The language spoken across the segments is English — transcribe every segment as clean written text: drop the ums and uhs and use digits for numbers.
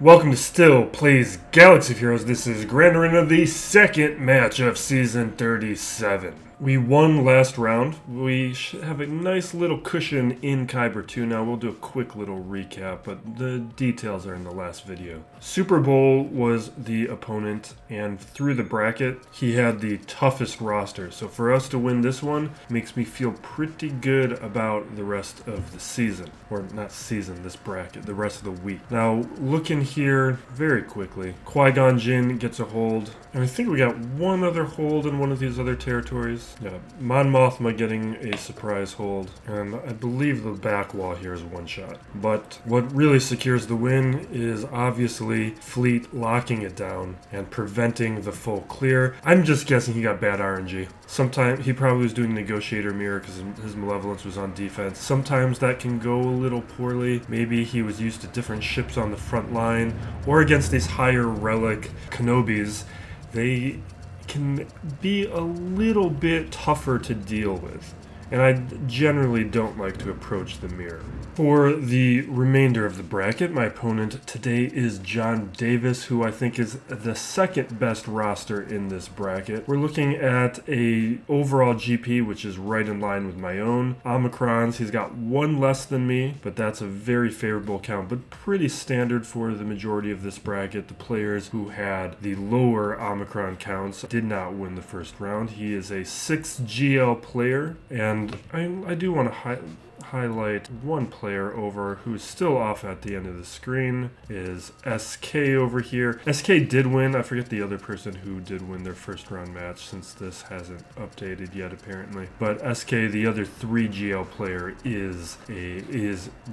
Welcome to Still Plays Galaxy of Heroes. This is Grand Arena, the second match of Season 37. We won last round. We should have a nice little cushion in Kyber 2 now. We'll do a quick little recap, but the details are in the last video. Super Bowl was the opponent, and through the bracket, he had the toughest roster. So for us to win this one makes me feel pretty good about the rest of the season. Or not season, this bracket, the rest of the week. Now, looking here very quickly, Qui-Gon Jinn gets a hold. And I think we got one other hold in one of these other territories. Yeah, Mon Mothma getting a surprise hold, and I believe the back wall here is one shot. But what really secures the win is obviously Fleet locking it down and preventing the full clear. I'm just guessing he got bad RNG. Sometimes he probably was doing Negotiator Mirror because his Malevolence was on defense. Sometimes that can go a little poorly. Maybe he was used to different ships on the front line, or against these higher relic Kenobis. They can be a little bit tougher to deal with, and I generally don't like to approach the mirror. For the remainder of the bracket, my opponent today is John Davis, who I think is the second best roster in this bracket. We're looking at a overall GP, which is right in line with my own. Omicrons, he's got one less than me, but that's a very favorable count, but pretty standard for the majority of this bracket. The players who had the lower Omicron counts did not win the first round. He is a 6 GL player, and I do want to highlight one player over who's still off at the end of the screen is SK over here. SK did win. I forget the other person who did win their first round match since this hasn't updated yet apparently. But SK, the other 3 GL player, is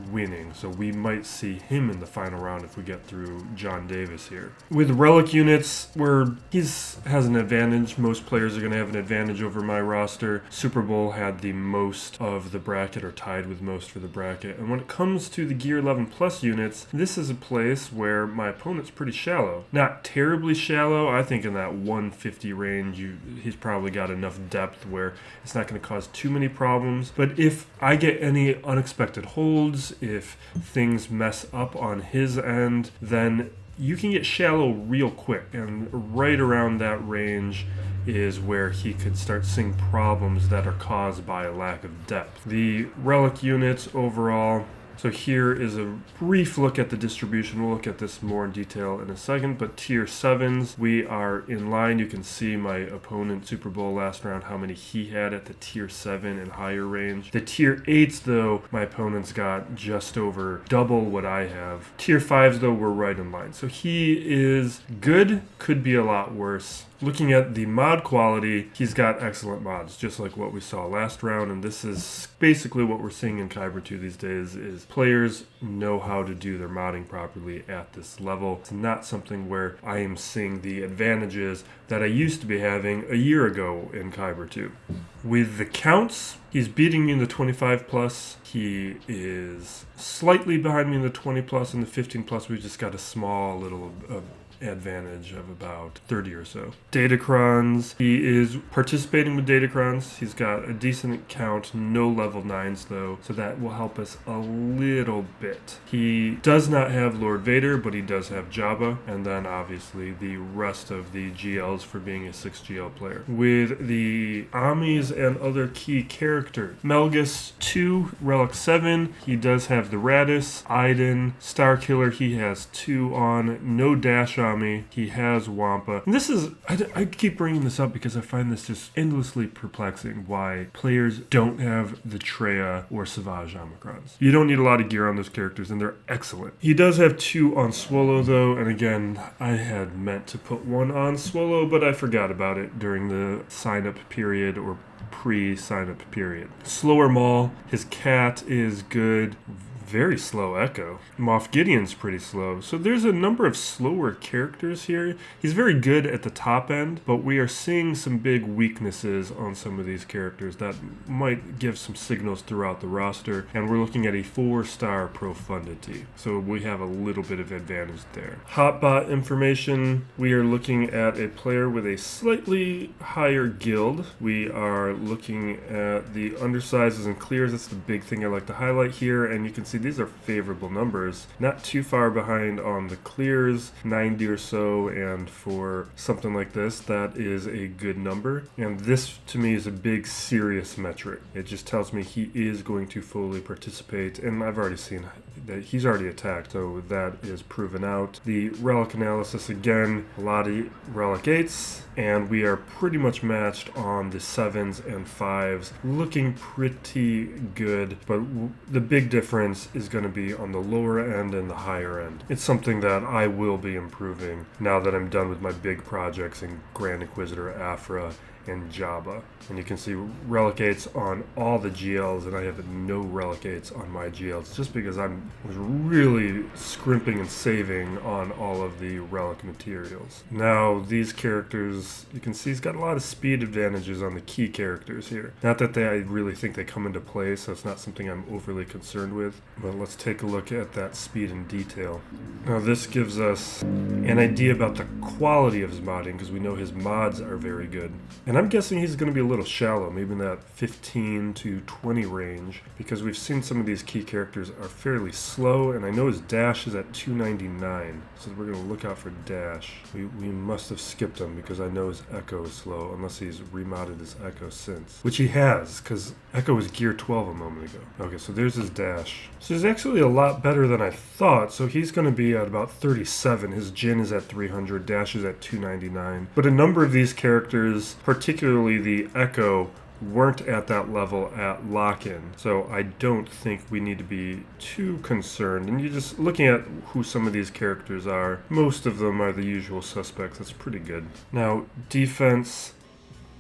winning. So we might see him in the final round if we get through John Davis here. With relic units, he has an advantage. Most players are going to have an advantage over my roster. Super Bowl had the most of the bracket, or tied with most for the bracket. And when it comes to the Gear 11 Plus units, this is a place where my opponent's pretty shallow. Not terribly shallow. I think in that 150 range, he's probably got enough depth where it's not going to cause too many problems. But if I get any unexpected holds, if things mess up on his end, then you can get shallow real quick. And right around that range is where he could start seeing problems that are caused by a lack of depth. The relic units overall, so here is a brief look at the distribution. We'll look at this more in detail in a second, but tier 7s, we are in line. You can see my opponent Super Bowl last round, how many he had at the tier 7 and higher range. The tier 8s though, my opponent's got just over double what I have. Tier 5s though, we're right in line. So he is good, could be a lot worse. Looking at the mod quality, he's got excellent mods, just like what we saw last round, and this is basically what we're seeing in Kyber 2 these days, is players know how to do their modding properly at this level. It's not something where I am seeing the advantages that I used to be having a year ago in Kyber 2. With the counts, he's beating me in the 25 plus. He is slightly behind me in the 20 plus, and the 15 plus we've just got a small little advantage of about 30 or so. Datacrons, he is participating with Datacrons. He's got a decent count, no level 9s though, so that will help us a little bit. He does not have Lord Vader, but he does have Jabba, and then obviously the rest of the GLs for being a 6 GL player. With the Amis and other key characters, Malgus 2, Relic 7, he does have the Raddus, Iden, Starkiller, he has 2 on, no dash on me. He has Wampa. And this is, I keep bringing this up because I find this just endlessly perplexing why players don't have the Traya or Savage Omicrons. You don't need a lot of gear on those characters, and they're excellent. He does have 2 on Swolo though, and again, I had meant to put 1 on Swolo, but I forgot about it during the sign-up period or pre-sign-up period. Slower Maul, his cat is good. Very slow Echo. Moff Gideon's pretty slow. So there's a number of slower characters here. He's very good at the top end, but we are seeing some big weaknesses on some of these characters that might give some signals throughout the roster. And we're looking at a 4-star Profundity. So we have a little bit of advantage there. Hotbot information. We are looking at a player with a slightly higher guild. We are looking at the undersizes and clears. That's the big thing I like to highlight here. And you can see these are favorable numbers. Not too far behind on the clears, 90 or so, and for something like this, that is a good number. And this, to me, is a big, serious metric. It just tells me he is going to fully participate, and I've already seen that he's already attacked, so that is proven out. The relic analysis, again, a lot of relic 8s, and we are pretty much matched on the 7s and 5s, looking pretty good, but the big difference is going to be on the lower end and the higher end. It's something that I will be improving now that I'm done with my big projects in Grand Inquisitor, Aphra, and Jabba. And you can see relic 8s on all the GLs, and I have no relic 8s on my GLs just because I was really scrimping and saving on all of the relic materials. Now these characters, you can see he's got a lot of speed advantages on the key characters here. Not that I really think they come into play, so it's not something I'm overly concerned with, but let's take a look at that speed in detail. Now this gives us an idea about the quality of his modding, because we know his mods are very good. And I'm guessing he's going to be a little shallow, maybe in that 15 to 20 range, because we've seen some of these key characters are fairly slow, and I know his dash is at 299, so we're going to look out for dash. We must have skipped him, because I know his echo is slow, unless he's remodded his echo since. Which he has, because echo was gear 12 a moment ago. Okay, so there's his dash. So he's actually a lot better than I thought, so he's going to be at about 37. His Jin is at 300, dash is at 299. But a number of these characters, particularly the Echo, weren't at that level at lock-in, so I don't think we need to be too concerned. And you're just looking at who some of these characters are. Most of them are the usual suspects. That's pretty good. Now, defense.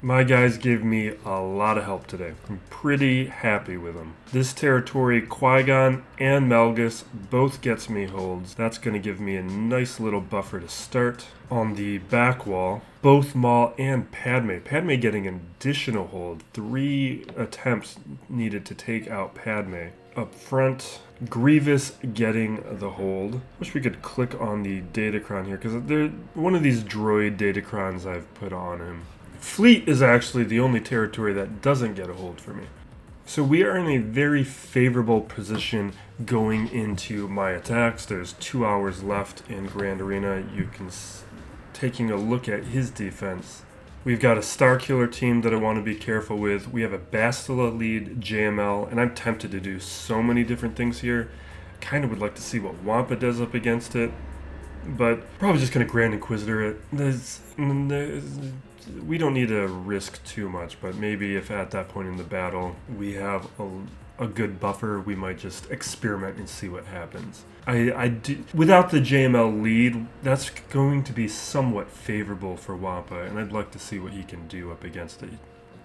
My guys gave me a lot of help today. I'm pretty happy with them. This territory, Qui-Gon and Malgus, both gets me holds. That's going to give me a nice little buffer to start. On the back wall, both Maul and Padme getting an additional hold. 3 attempts needed to take out Padme. Up front, Grievous getting the hold. Wish we could click on the Datacron here, because they're one of these droid Datacrons I've put on him. Fleet is actually the only territory that doesn't get a hold for me. So we are in a very favorable position going into my attacks. There's 2 hours left in Grand Arena. You can taking a look at his defense. We've got a Starkiller team that I want to be careful with. We have a Bastila lead JML, and I'm tempted to do so many different things here. Kind of would like to see what Wampa does up against it, but probably just going to Grand Inquisitor it. We don't need to risk too much, but maybe if at that point in the battle we have a good buffer, we might just experiment and see what happens. Without the JML lead, that's going to be somewhat favorable for Wampa, and I'd like to see what he can do up against it.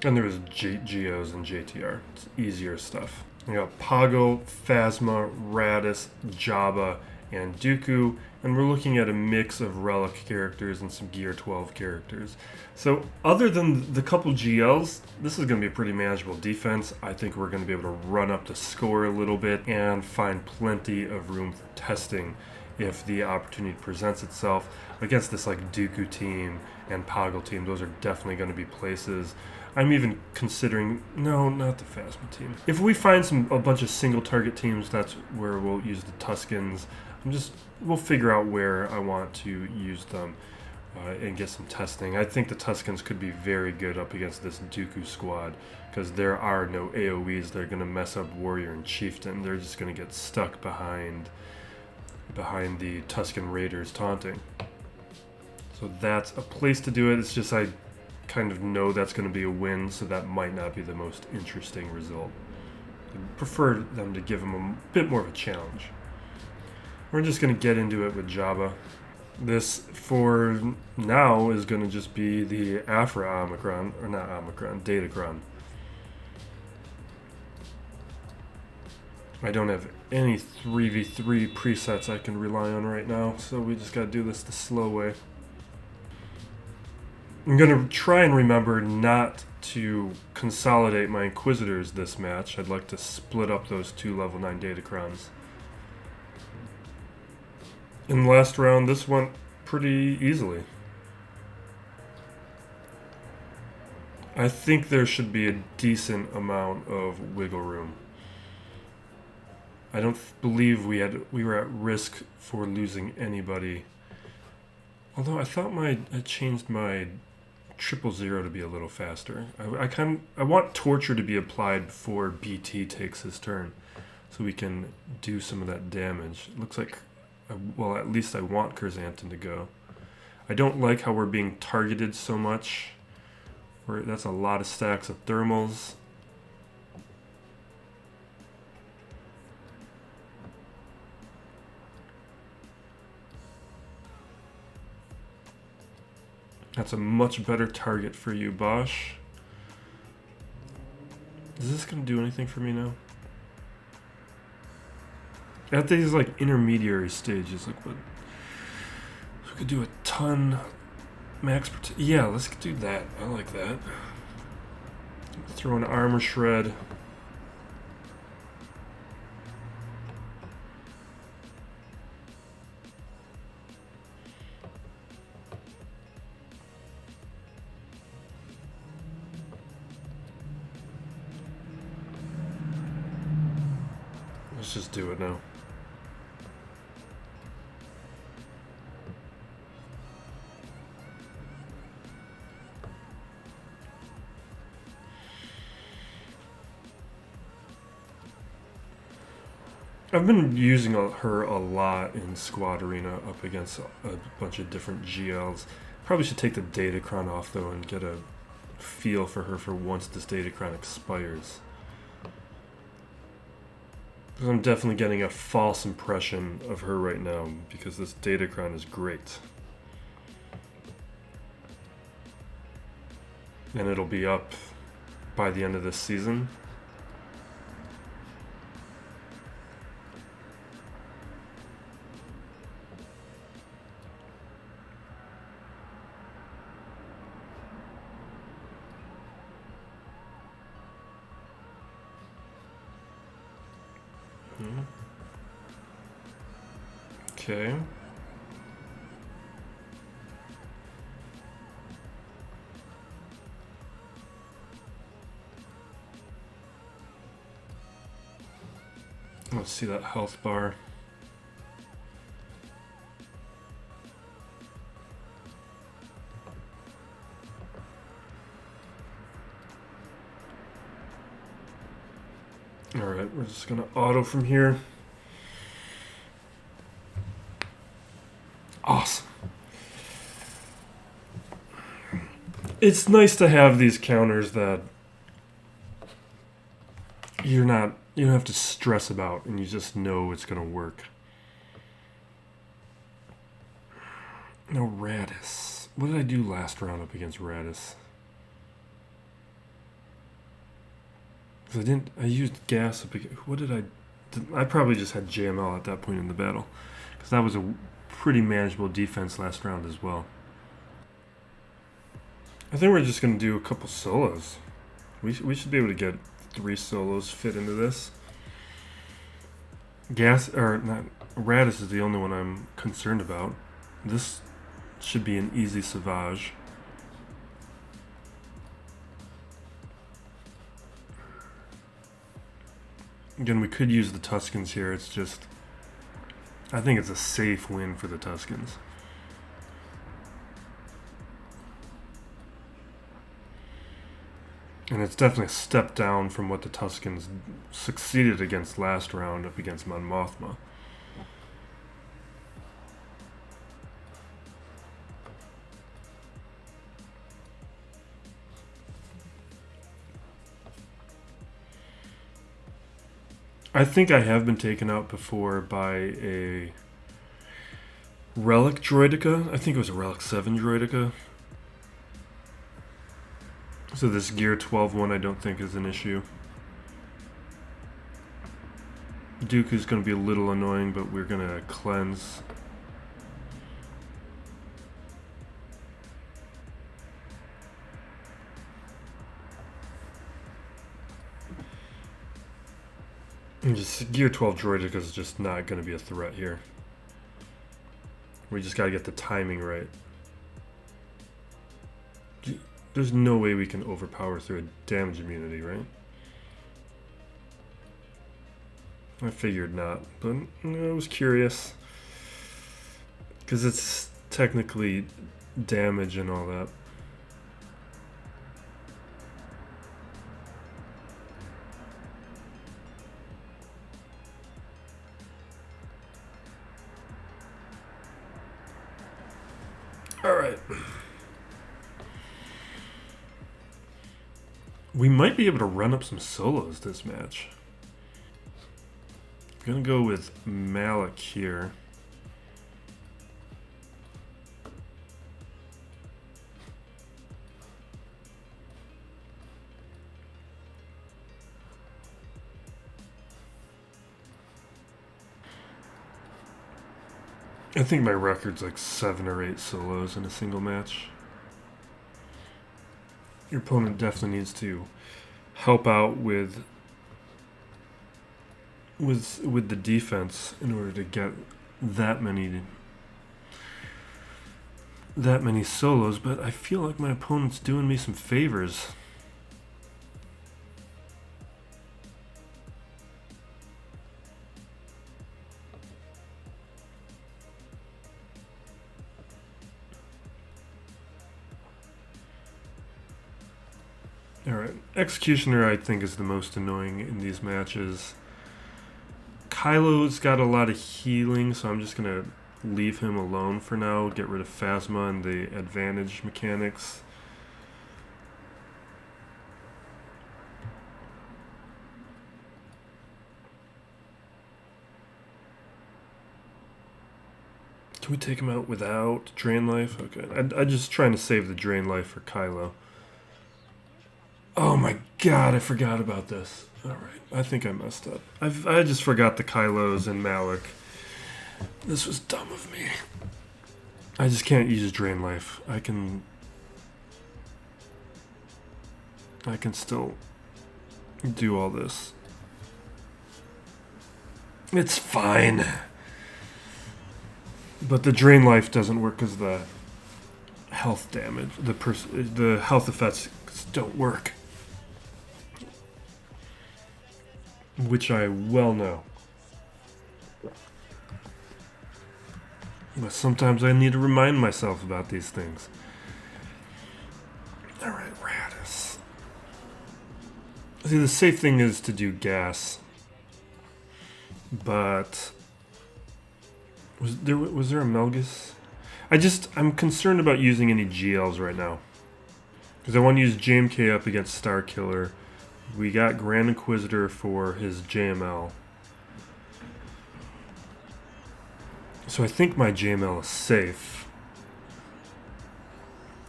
And there's Geos and JTR. It's easier stuff. We got Poggle, Phasma, Raddus, Jabba, and Dooku, and we're looking at a mix of relic characters and some gear 12 characters. So other than the couple GLs, this is going to be a pretty manageable defense. I think we're going to be able to run up the score a little bit and find plenty of room for testing if the opportunity presents itself. Against this like Dooku team and Poggle team, those are definitely going to be places. I'm even considering, no, not the Phasma team. If we find a bunch of single target teams, that's where we'll use the Tuskens. We'll figure out where I want to use them and get some testing. I think the Tuskens could be very good up against this Dooku squad, because there are no AoEs that are going to mess up Warrior and Chieftain. They're just going to get stuck behind the Tusken Raiders taunting. So that's a place to do it. It's just I kind of know that's going to be a win, so that might not be the most interesting result. I prefer them to give them a bit more of a challenge. We're just going to get into it with Jabba. This, for now, is going to just be the Aphra Omicron, or not Omicron, Datacron. I don't have any 3v3 presets I can rely on right now, so we just got to do this the slow way. I'm going to try and remember not to consolidate my Inquisitors this match. I'd like to split up those 2 level 9 Datacrons. In the last round, this went pretty easily. I think there should be a decent amount of wiggle room. I don't believe we were at risk for losing anybody. Although I thought I changed my 000 to be a little faster. I want torture to be applied before BT takes his turn, so we can do some of that damage. It looks like, well, at least I want Curzanton to go. I don't like how we're being targeted so much. That's a lot of stacks of thermals. That's a much better target for you, Bosch. Is this going to do anything for me now? At these like intermediary stages, like what? We could do a ton max. Yeah, let's do that. I like that. Throw an armor shred. Let's just do it now. I've been using her a lot in Squad Arena up against a bunch of different GLs. Probably should take the Datacron off though and get a feel for her for once this Datacron expires. Because I'm definitely getting a false impression of her right now because this Datacron is great. And it'll be up by the end of this season. Okay. Let's see that health bar. Alright, we're just gonna auto from here. Awesome. It's nice to have these counters that you don't have to stress about and you just know it's gonna work. No, Raddus. What did I do last round up against Raddus? Because I used gas up against, what did I probably just had JML at that point in the battle. Because that was a pretty manageable defense last round as well. I think we're just going to do a couple solos. We should be able to get 3 solos fit into this. Raddus is the only one I'm concerned about. This should be an easy Savage. Again, we could use the Tuskens here. It's just, I think it's a safe win for the Tuskens. And it's definitely a step down from what the Tuskens succeeded against last round up against Mon Mothma. I think I have been taken out before by a Relic Droideka. I think it was a Relic 7 Droideka. So this Gear 12 one I don't think is an issue. Dooku's going to be a little annoying, but we're going to cleanse. And just Gear 12 Droideka is just not going to be a threat here. We just got to get the timing right. There's no way we can overpower through a damage immunity, right? I figured not, but I was curious. Because it's technically damage and all that. Alright. We might be able to run up some solos this match. I'm gonna go with Malak here. I think my record's like 7 or 8 solos in a single match. Your opponent definitely needs to help out with the defense in order to get that many solos, but I feel like my opponent's doing me some favors. Alright, Executioner I think is the most annoying in these matches. Kylo's got a lot of healing, so I'm just going to leave him alone for now, get rid of Phasma and the advantage mechanics. Can we take him out without Drain Life? Okay, I'm just trying to save the Drain Life for Kylo. Oh my god, I forgot about this. Alright, I think I messed up. I just forgot the Kylos and Malak. This was dumb of me. I just can't use Drain Life. I can still do all this. It's fine. But the Drain Life doesn't work because the health damage, the health effects don't work. Which I well know. But sometimes I need to remind myself about these things. Alright, Raddus. See, the safe thing is to do gas. But was there a Malgus? I'm concerned about using any GLs right now. Because I want to use JMK up against Starkiller. We got Grand Inquisitor for his JML. So I think my JML is safe.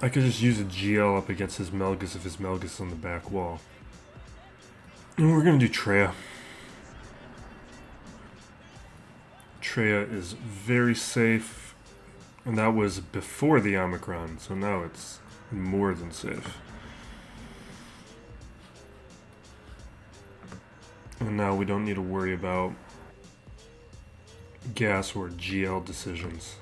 I could just use a GL up against his Malgus if his Malgus is on the back wall. And we're going to do Traya. Traya is very safe. And that was before the Omicron, so now it's more than safe. And now we don't need to worry about gas or GL decisions.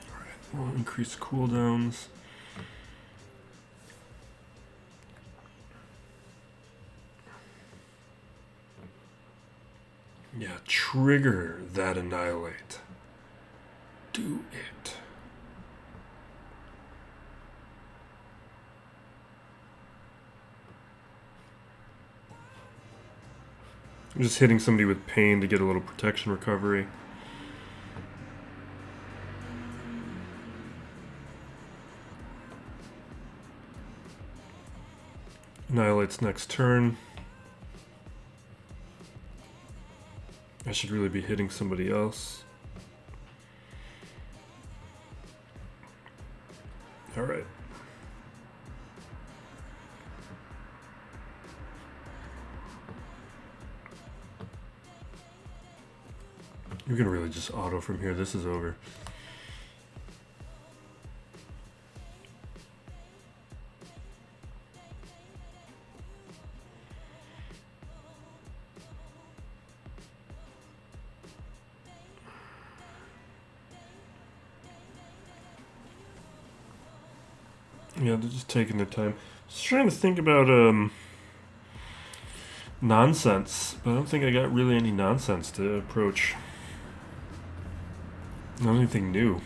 Alright, we'll increase cooldowns. Yeah, trigger that Annihilate. Do it. I'm just hitting somebody with pain to get a little protection recovery. Annihilates next turn. I should really be hitting somebody else. Alright. You're gonna really just auto from here. This is over. Yeah, they're just taking their time. Just trying to think about nonsense, but I don't think I got really any nonsense to approach. Not anything new.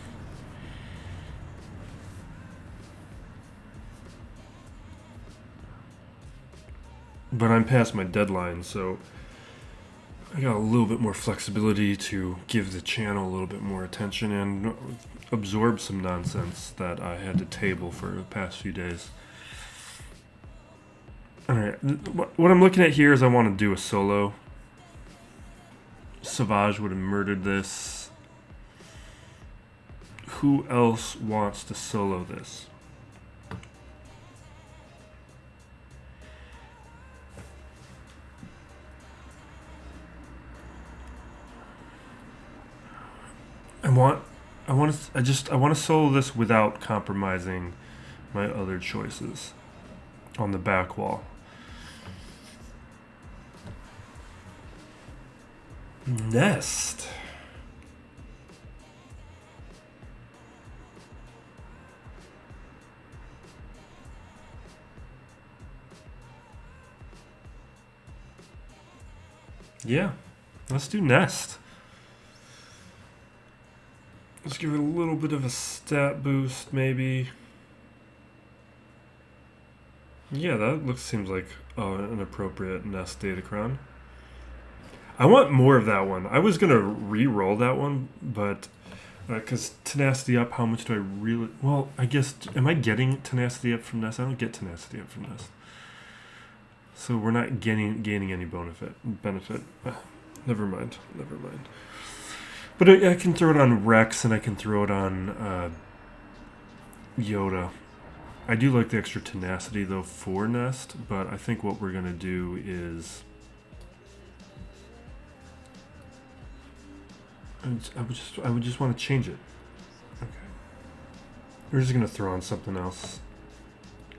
But I'm past my deadline, so I got a little bit more flexibility to give the channel a little bit more attention and absorb some nonsense that I had to table for the past few days. Alright, what I'm looking at here is I want to do a solo. Savage would have murdered this. Who else wants to solo this? I want to solo this without compromising my other choices on the back wall. Nest. Yeah, let's do Nest. Let's give it a little bit of a stat boost, maybe. Yeah, that seems like an appropriate Nest Datacron. I want more of that one. I was going to re-roll that one, but because Tenacity Up, how much do I really... Well, I guess, am I getting Tenacity Up from Nest? I don't get Tenacity Up from Nest. So we're not gaining any benefit. Never mind. But I can throw it on Rex, and I can throw it on Yoda. I do like the extra tenacity, though, for Nest, but I think what we're going to do is... I would just want to change it. Okay. We're just going to throw on something else.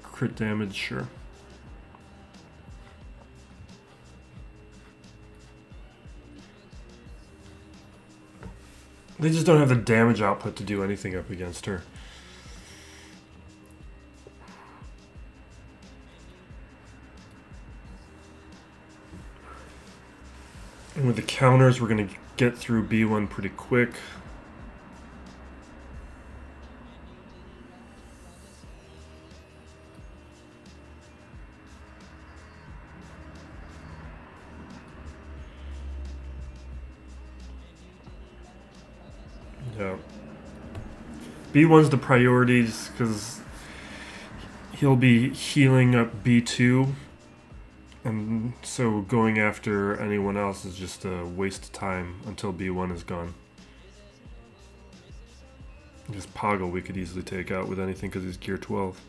Crit damage, sure. They just don't have the damage output to do anything up against her. And with the counters, we're going to get through B1 pretty quick. Yeah. B1's the priorities because he'll be healing up B2. And so going after anyone else is just a waste of time until B1 is gone. Just Poggle we could easily take out with anything because he's gear 12.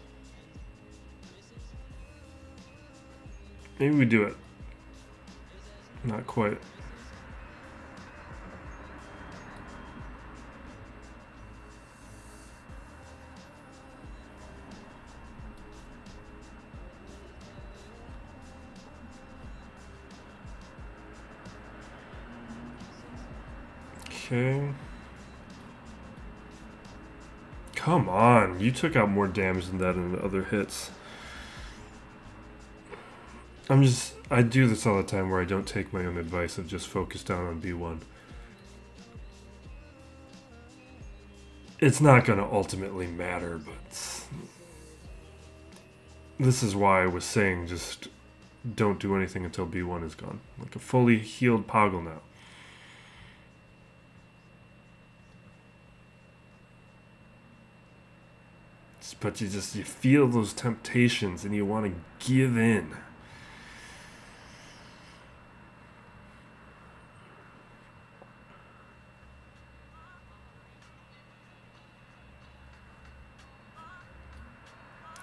Maybe we do it. Not quite. Okay. Come on, you took out more damage than that in the other hits. I do this all the time where I don't take my own advice of just focus down on B1. It's not going to ultimately matter, but this is why I was saying just don't do anything until B1 is gone. Like a fully healed Poggle now. But you feel those temptations and you want to give in.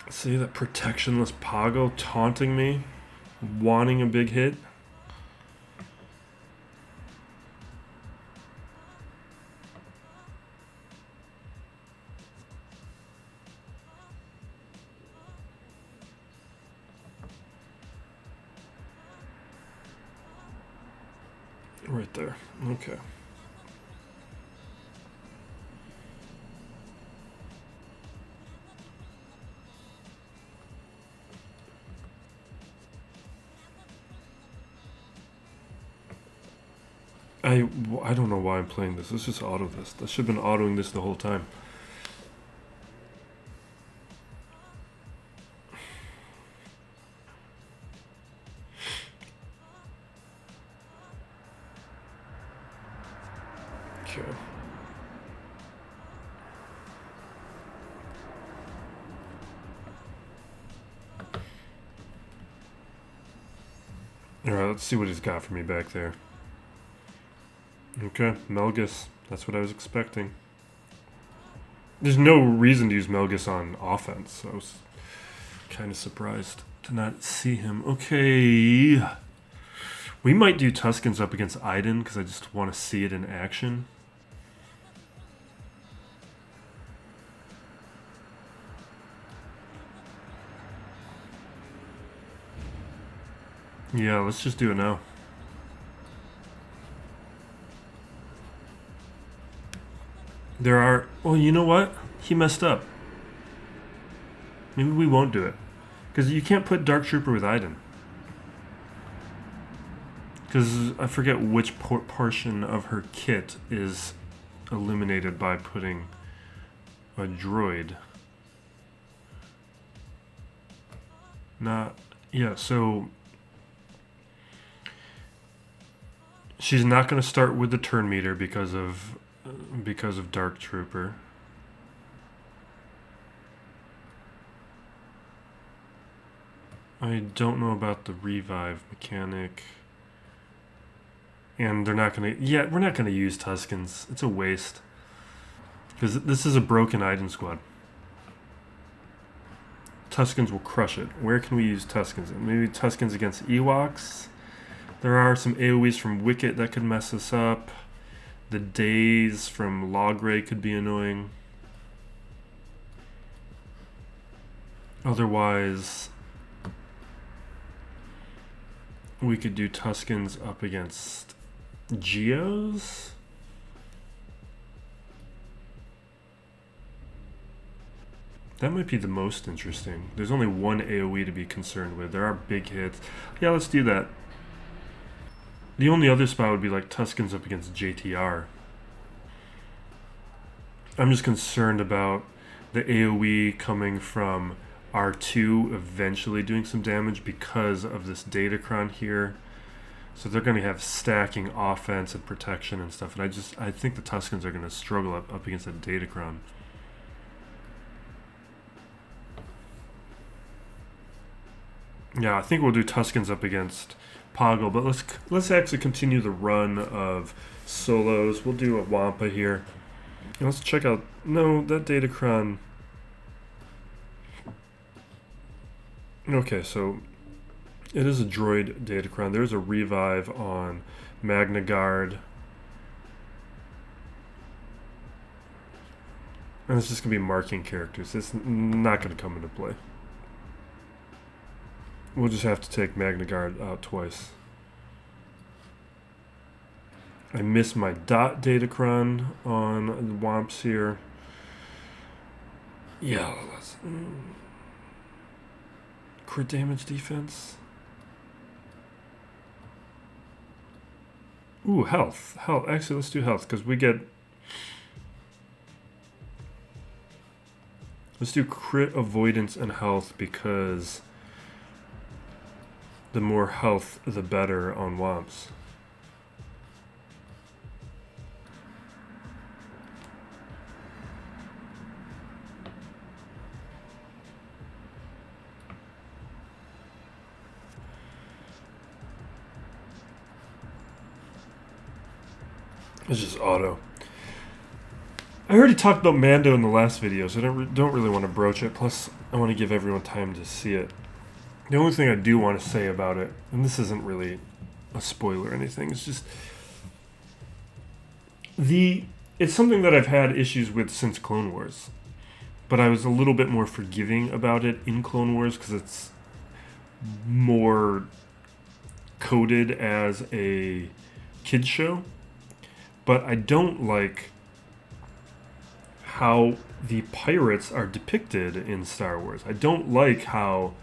See that protectionless Poggle taunting me, wanting a big hit? Right there. Okay. I don't know why I'm playing this. Let's just auto this. I should have been autoing this the whole time. Okay. Alright, let's see what he's got for me back there. Okay, Malgus. That's what I was expecting. There's no reason to use Malgus on offense, so I was kind of surprised to not see him. Okay. We might do Tuskens up against Iden, because I just want to see it in action. Yeah, let's just do it now. There are... Well, you know what? He messed up. Maybe we won't do it. Because you can't put Dark Trooper with Iden. Because I forget which portion of her kit is eliminated by putting a droid. Not... Yeah, so... She's not going to start with the turn meter because of Dark Trooper. I don't know about the revive mechanic. And they're not going to... Yeah, we're not going to use Tuskens. It's a waste. Because this is a broken Iden squad. Tuskens will crush it. Where can we use Tuskens? Maybe Tuskens against Ewoks? There are some AoEs from Wicket that could mess us up. The Days from Logray could be annoying. Otherwise, we could do Tuskens up against Geos. That might be the most interesting. There's only one AoE to be concerned with. There are big hits. Yeah, let's do that. The only other spot would be like Tuskens up against JTR. I'm just concerned about the AoE coming from R2 eventually doing some damage because of this Datacron here. So they're going to have stacking offense and protection and stuff. And I think the Tuskens are going to struggle up against that Datacron. Yeah, I think we'll do Tuskens up against Poggle, but let's actually continue the run of solos. We'll do a Wampa here. And let's check out... No, that Datacron... Okay, so it is a droid Datacron. There's a revive on Magna Guard. And it's just going to be marking characters. It's not going to come into play. We'll just have to take Magna Guard out twice. I missed my dot Datacron on the Wamps here. Yeah, let's... Crit damage defense. Ooh, health. Health. Actually, let's do health, because we get... Let's do crit avoidance and health, because... the more health, the better on Wamps. It's just auto. I already talked about Mando in the last video, so I don't really want to broach it. Plus, I want to give everyone time to see it. The only thing I do want to say about it, and this isn't really a spoiler or anything, it's just... It's something that I've had issues with since Clone Wars. But I was a little bit more forgiving about it in Clone Wars because it's more coded as a kids show. But I don't like how the pirates are depicted in Star Wars. I don't like how...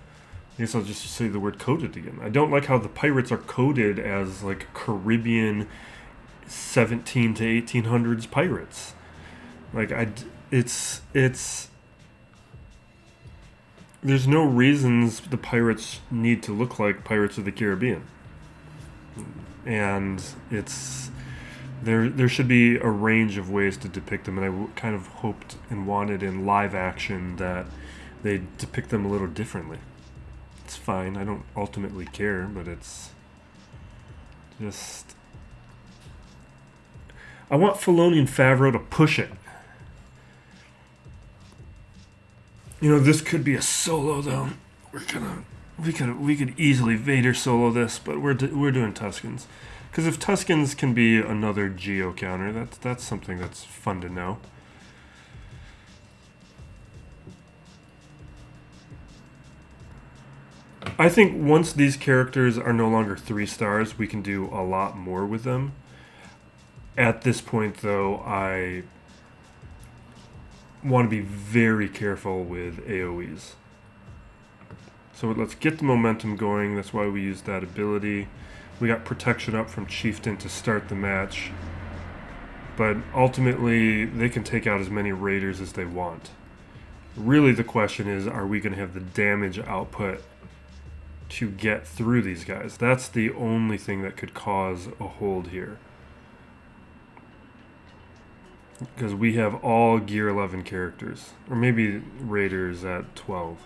I guess I'll just say the word coded again. I don't like how the pirates are coded as like Caribbean 17 to 1800s pirates. Like, it's there's no reasons the pirates need to look like Pirates of the Caribbean. And it's there should be a range of ways to depict them, and I kind of hoped and wanted in live action that they depict them a little differently. It's fine, I don't ultimately care, but it's just... I want Filoni and Favreau to push it. You know, this could be a solo though. We could easily Vader solo this, but we're doing Tuskens. Because if Tuskens can be another Geo counter, that's something that's fun to know. I think once these characters are no longer 3 stars, we can do a lot more with them. At this point, though, I want to be very careful with AoEs. So let's get the momentum going. That's why we use that ability. We got protection up from Chieftain to start the match. But ultimately, they can take out as many Raiders as they want. Really, the question is, are we going to have the damage output to get through these guys? That's the only thing that could cause a hold here. Because we have all Gear 11 characters. Or maybe Raiders at 12.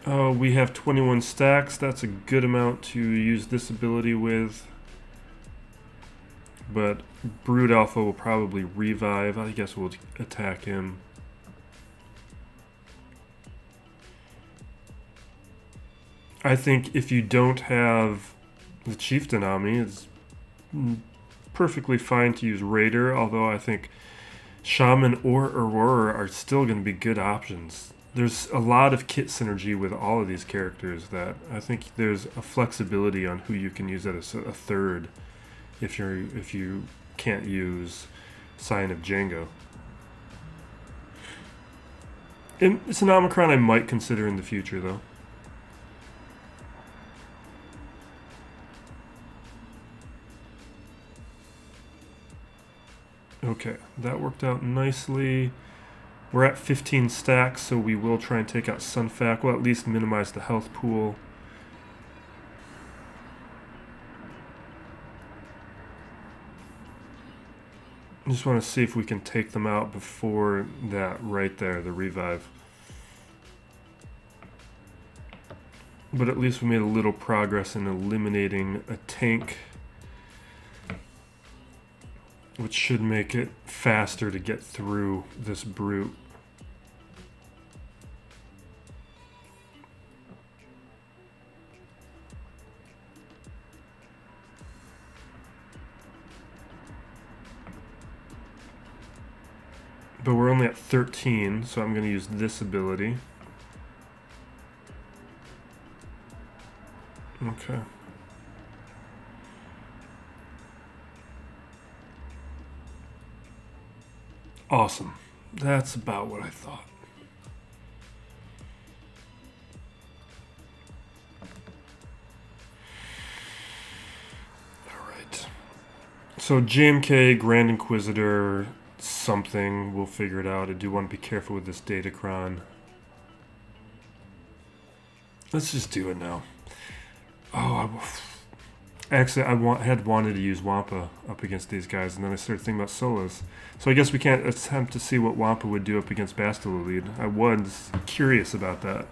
Oh, we have 21 stacks. That's a good amount to use this ability with. But Brood Alpha will probably revive. I guess we'll attack him. I think if you don't have the Chieftain on me, it's perfectly fine to use Raider, although I think Shaman or Aurora are still going to be good options. There's a lot of kit synergy with all of these characters that I think there's a flexibility on who you can use as a third if you can't use Scion of Django. And it's an Omicron I might consider in the future, though. Okay, that worked out nicely. We're at 15 stacks, so we will try and take out Sunfac. We'll at least minimize the health pool. I just want to see if we can take them out before that right there, the revive. But at least we made a little progress in eliminating a tank, which should make it faster to get through this brute. But we're only at 13, so I'm going to use this ability. Okay. Awesome. That's about what I thought. Alright. So JMK, Grand Inquisitor, something. We'll figure it out. I do want to be careful with this Datacron. Let's just do it now. Oh, actually, I had wanted to use Wampa up against these guys, and then I started thinking about solos. So I guess we can't attempt to see what Wampa would do up against Bastila lead. I was curious about that.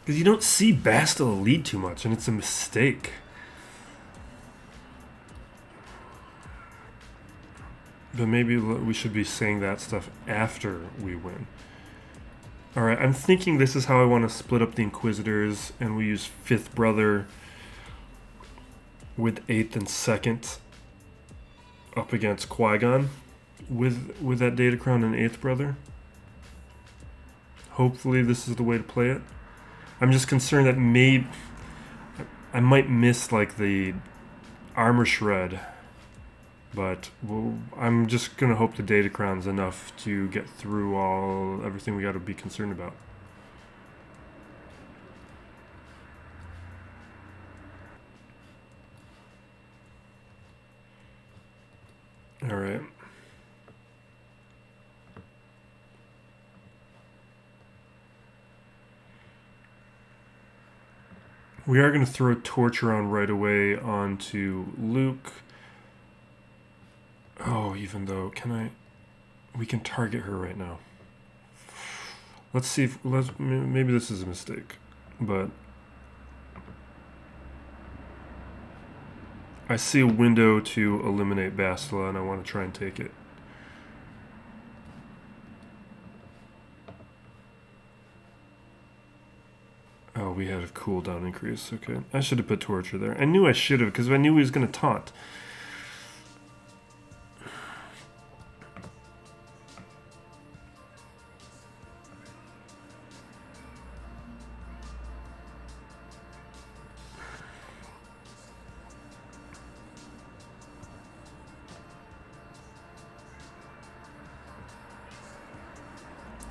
Because you don't see Bastila lead too much, and it's a mistake. But maybe we should be saying that stuff after we win. Alright, I'm thinking this is how I want to split up the Inquisitors, and we use 5th Brother with 8th and 2nd up against Qui-Gon with that Datacron and 8th Brother. Hopefully this is the way to play it. I'm just concerned that maybe I might miss like the armor shred, but I'm just gonna hope the Datacron's enough to get through everything we got to be concerned about. We are going to throw Torture on right away onto Luke. Oh, even though, we can target her right now. Let's see if, maybe this is a mistake, but I see a window to eliminate Bastila and I want to try and take it. Oh, we had a cooldown increase. Okay. I should have put Torture there. I knew I should have, because I knew he was going to taunt.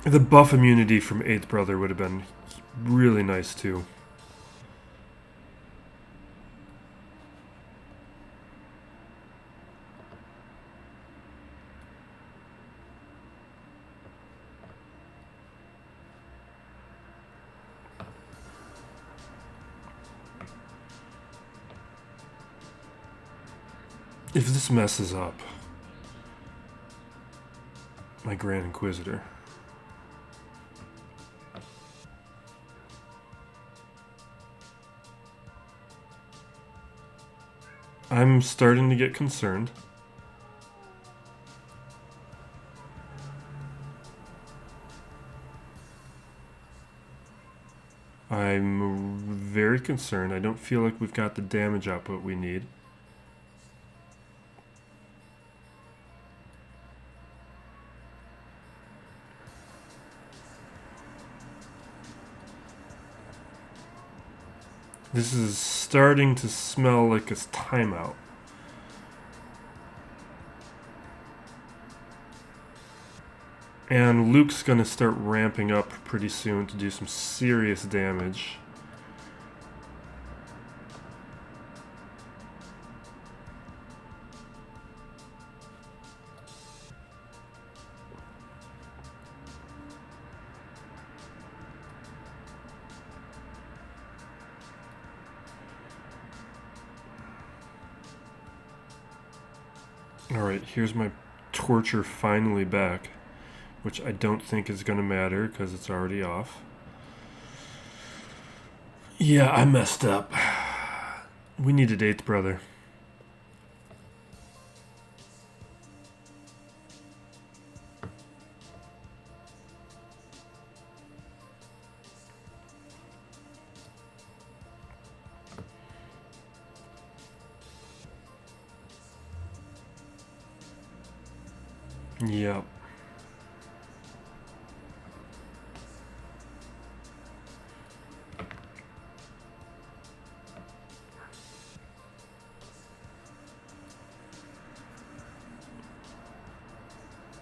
The buff immunity from 8th Brother would have been really nice too. If this messes up my Grand Inquisitor, I'm starting to get concerned. I'm very concerned. I don't feel like we've got the damage output we need. This is starting to smell like a timeout. And Luke's going to start ramping up pretty soon to do some serious damage. Alright, here's my Torture finally back, which I don't think is going to matter because it's already off. Yeah, I messed up. We needed 8th Brother. Yep.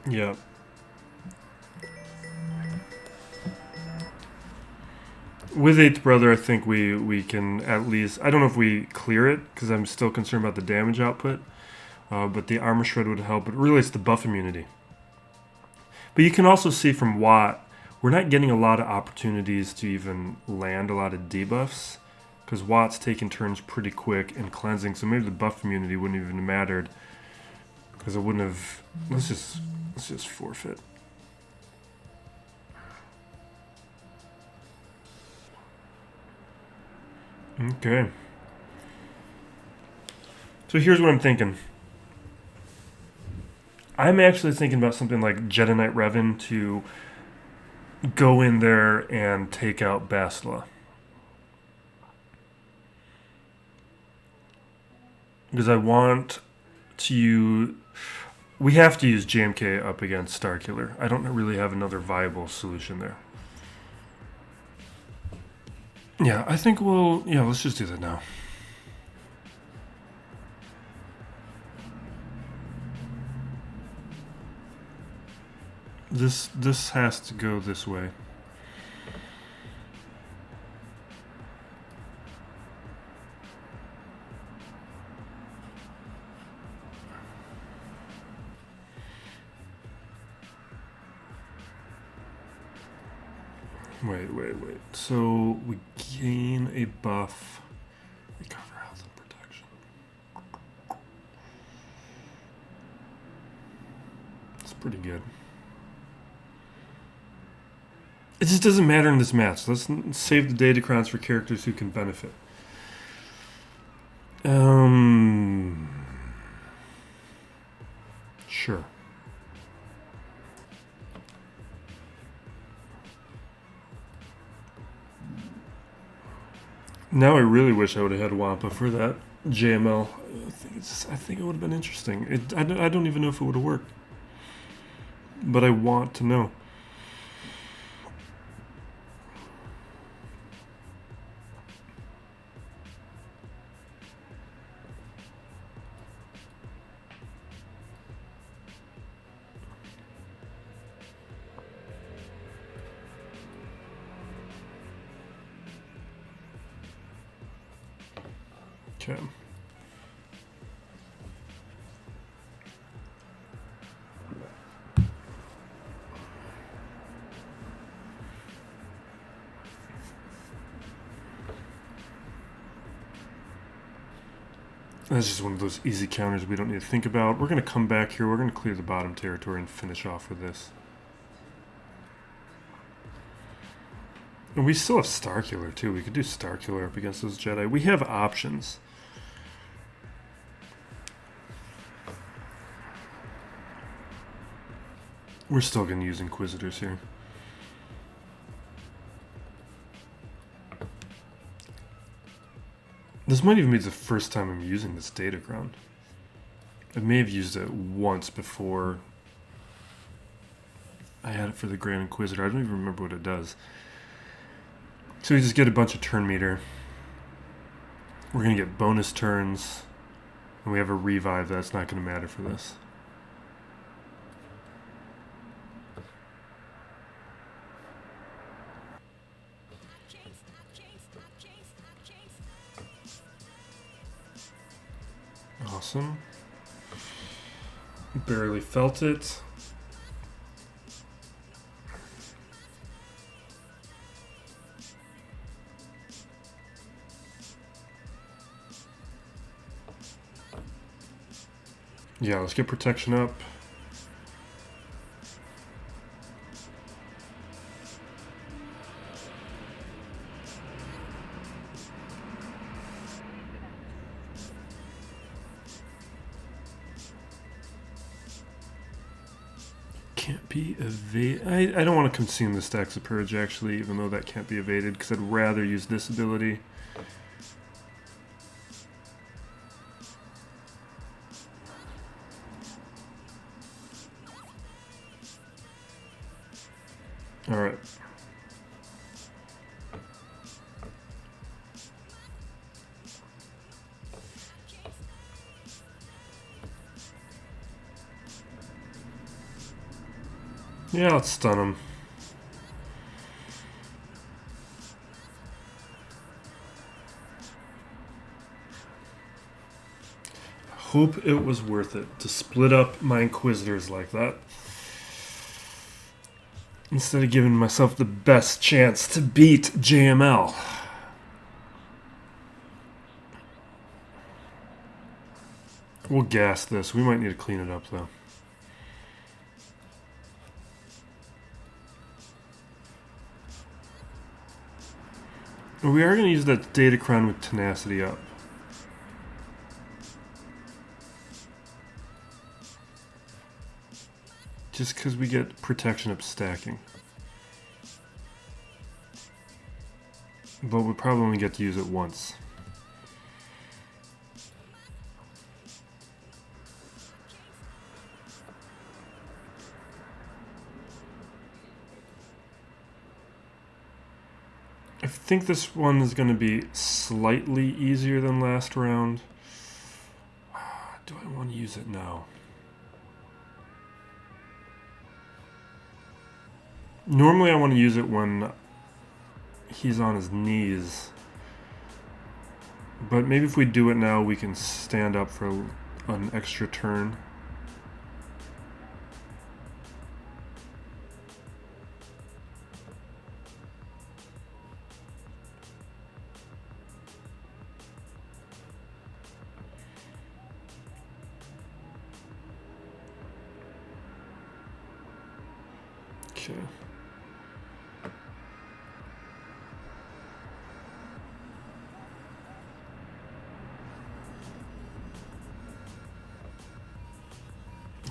Yep. With 8th Brother, I think we can at least... I don't know if we clear it, because I'm still concerned about the damage output. But the Armor Shred would help. But really, it's the buff immunity. But you can also see from Watt, we're not getting a lot of opportunities to even land a lot of debuffs. Because Watt's taking turns pretty quick and cleansing. So maybe the buff immunity wouldn't even have mattered. Because it wouldn't have... Let's just forfeit. Okay. So here's what I'm thinking. I'm actually thinking about something like Jedi Knight Revan to go in there and take out Bastila. Because I want to... We have to use JMK up against Starkiller. I don't really have another viable solution there. Yeah, I think we'll... Yeah, let's just do that now. This has to go this way. Wait. So we gain a buff. pretty good. It just doesn't matter in this match. Let's save the datacrons for characters who can benefit. Sure. Now I really wish I would have had Wampa for that JML. I think it would have been interesting. I don't even know if it would have worked. But I want to know. Okay. That's just one of those easy counters we don't need to think about. We're going to come back here. We're going to clear the bottom territory and finish off with this. And we still have Starkiller, too. We could do Starkiller up against those Jedi. We have options. We're still going to use Inquisitors here. This might even be the first time I'm using this datacron. I may have used it once before I had it for the Grand Inquisitor. I don't even remember what it does. So we just get a bunch of turn meter. We're going to get bonus turns. And we have a revive. That's not going to matter for this. Awesome. Barely felt it. Yeah, let's get protection up. Can't be evaded. I don't want to consume the stacks of Purge, actually, even though that can't be evaded, because I'd rather use this ability. Alright. Yeah, let's stun him. I hope it was worth it to split up my Inquisitors like that. Instead of giving myself the best chance to beat JML. We'll gas this. We might need to clean it up, though. We are going to use that datacron with tenacity up. Just because we get protection up stacking. But we probably only get to use it once. I think this one is going to be slightly easier than last round. Do I want to use it now? Normally I want to use it when he's on his knees. But maybe if we do it now, we can stand up for an extra turn. Okay.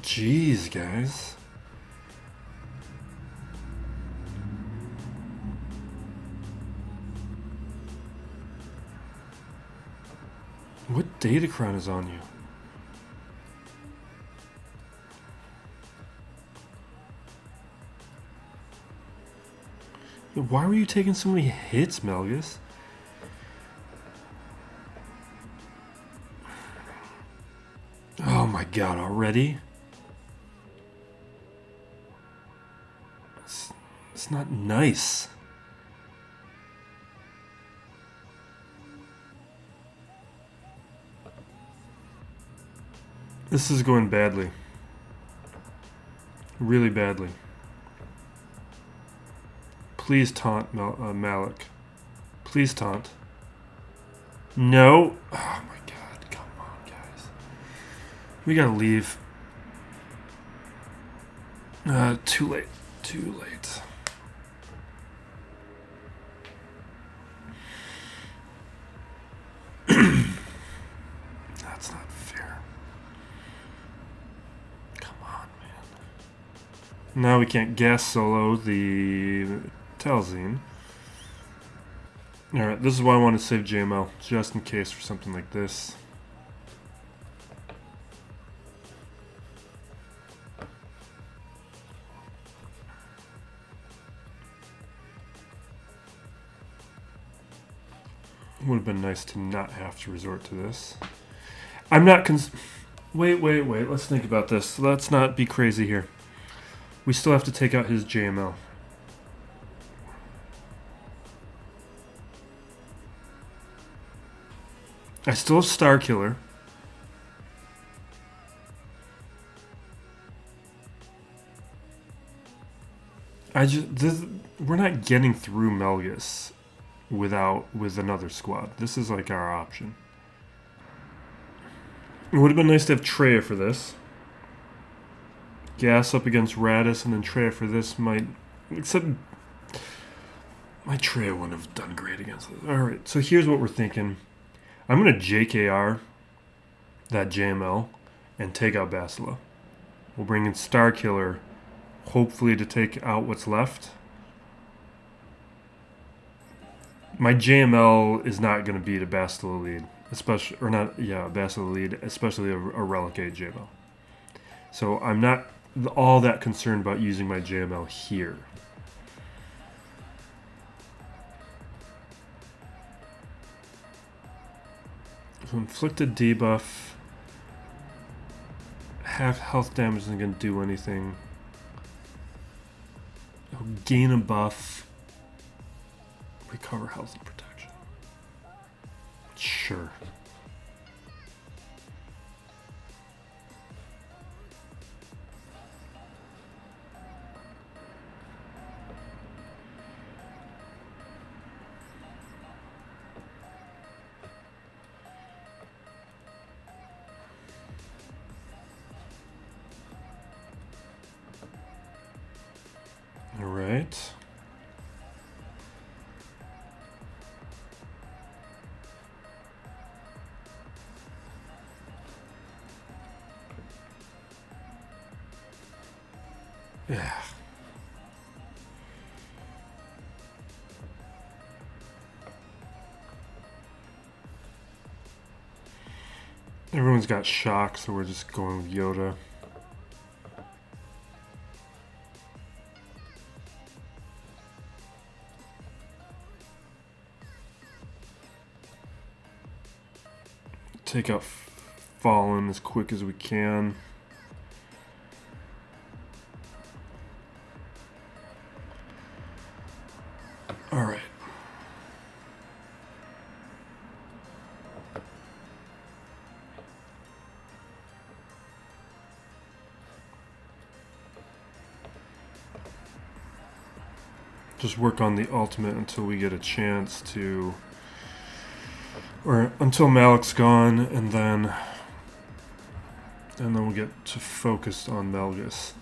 Jeez, guys. What datacron is on you? Why were you taking so many hits, Malgus? Oh my god, already? It's not nice. This is going badly. Really badly. Please taunt Malak. Please taunt. No. Oh my god. Come on, guys. We gotta leave. Too late. Too late. That's not fair. Come on, man. Now we can't gas solo the Talzin. Alright, this is why I want to save JML, just in case for something like this. Would have been nice to not have to resort to this. I'm not wait, let's think about this. Let's not be crazy here. We still have to take out his JML. I still have Starkiller. We're not getting through Malgus with another squad. This is like our option. It would have been nice to have Traya for this. Gas up against Raddus, and then Traya for this might... Except... my Traya wouldn't have done great against this. Alright, so here's what we're thinking. I'm going to JKR that JML and take out Bastila. We'll bring in Starkiller, hopefully to take out what's left. My JML is not going to beat a Bastila lead, especially, or not, yeah, a Bastila lead, especially a Relic 8 JML. So I'm not all that concerned about using my JML here. So inflicted debuff. Half health damage isn't going to do anything. I'll gain a buff. Recover health and protection. Sure. All right. Yeah. Everyone's got shock, so we're just going with Yoda. Take out Fallen as quick as we can. All right. Just work on the ultimate until we get a chance to, or until Malak's gone, and then we'll get to focus on Malgus.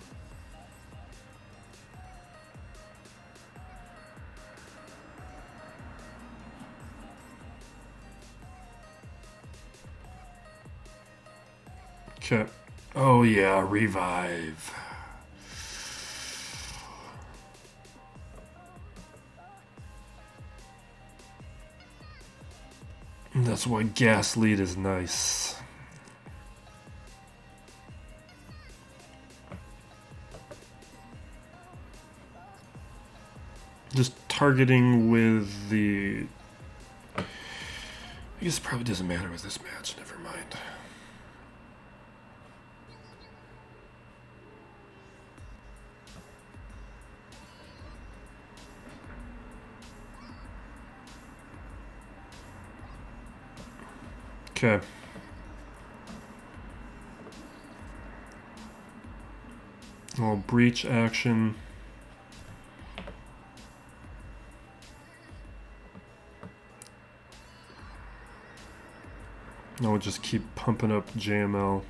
Okay. Oh yeah, revive. That's why gas lead is nice. Just targeting with the... I guess it probably doesn't matter with this match, never mind. Okay. A little breach action. Now we'll just keep pumping up JML.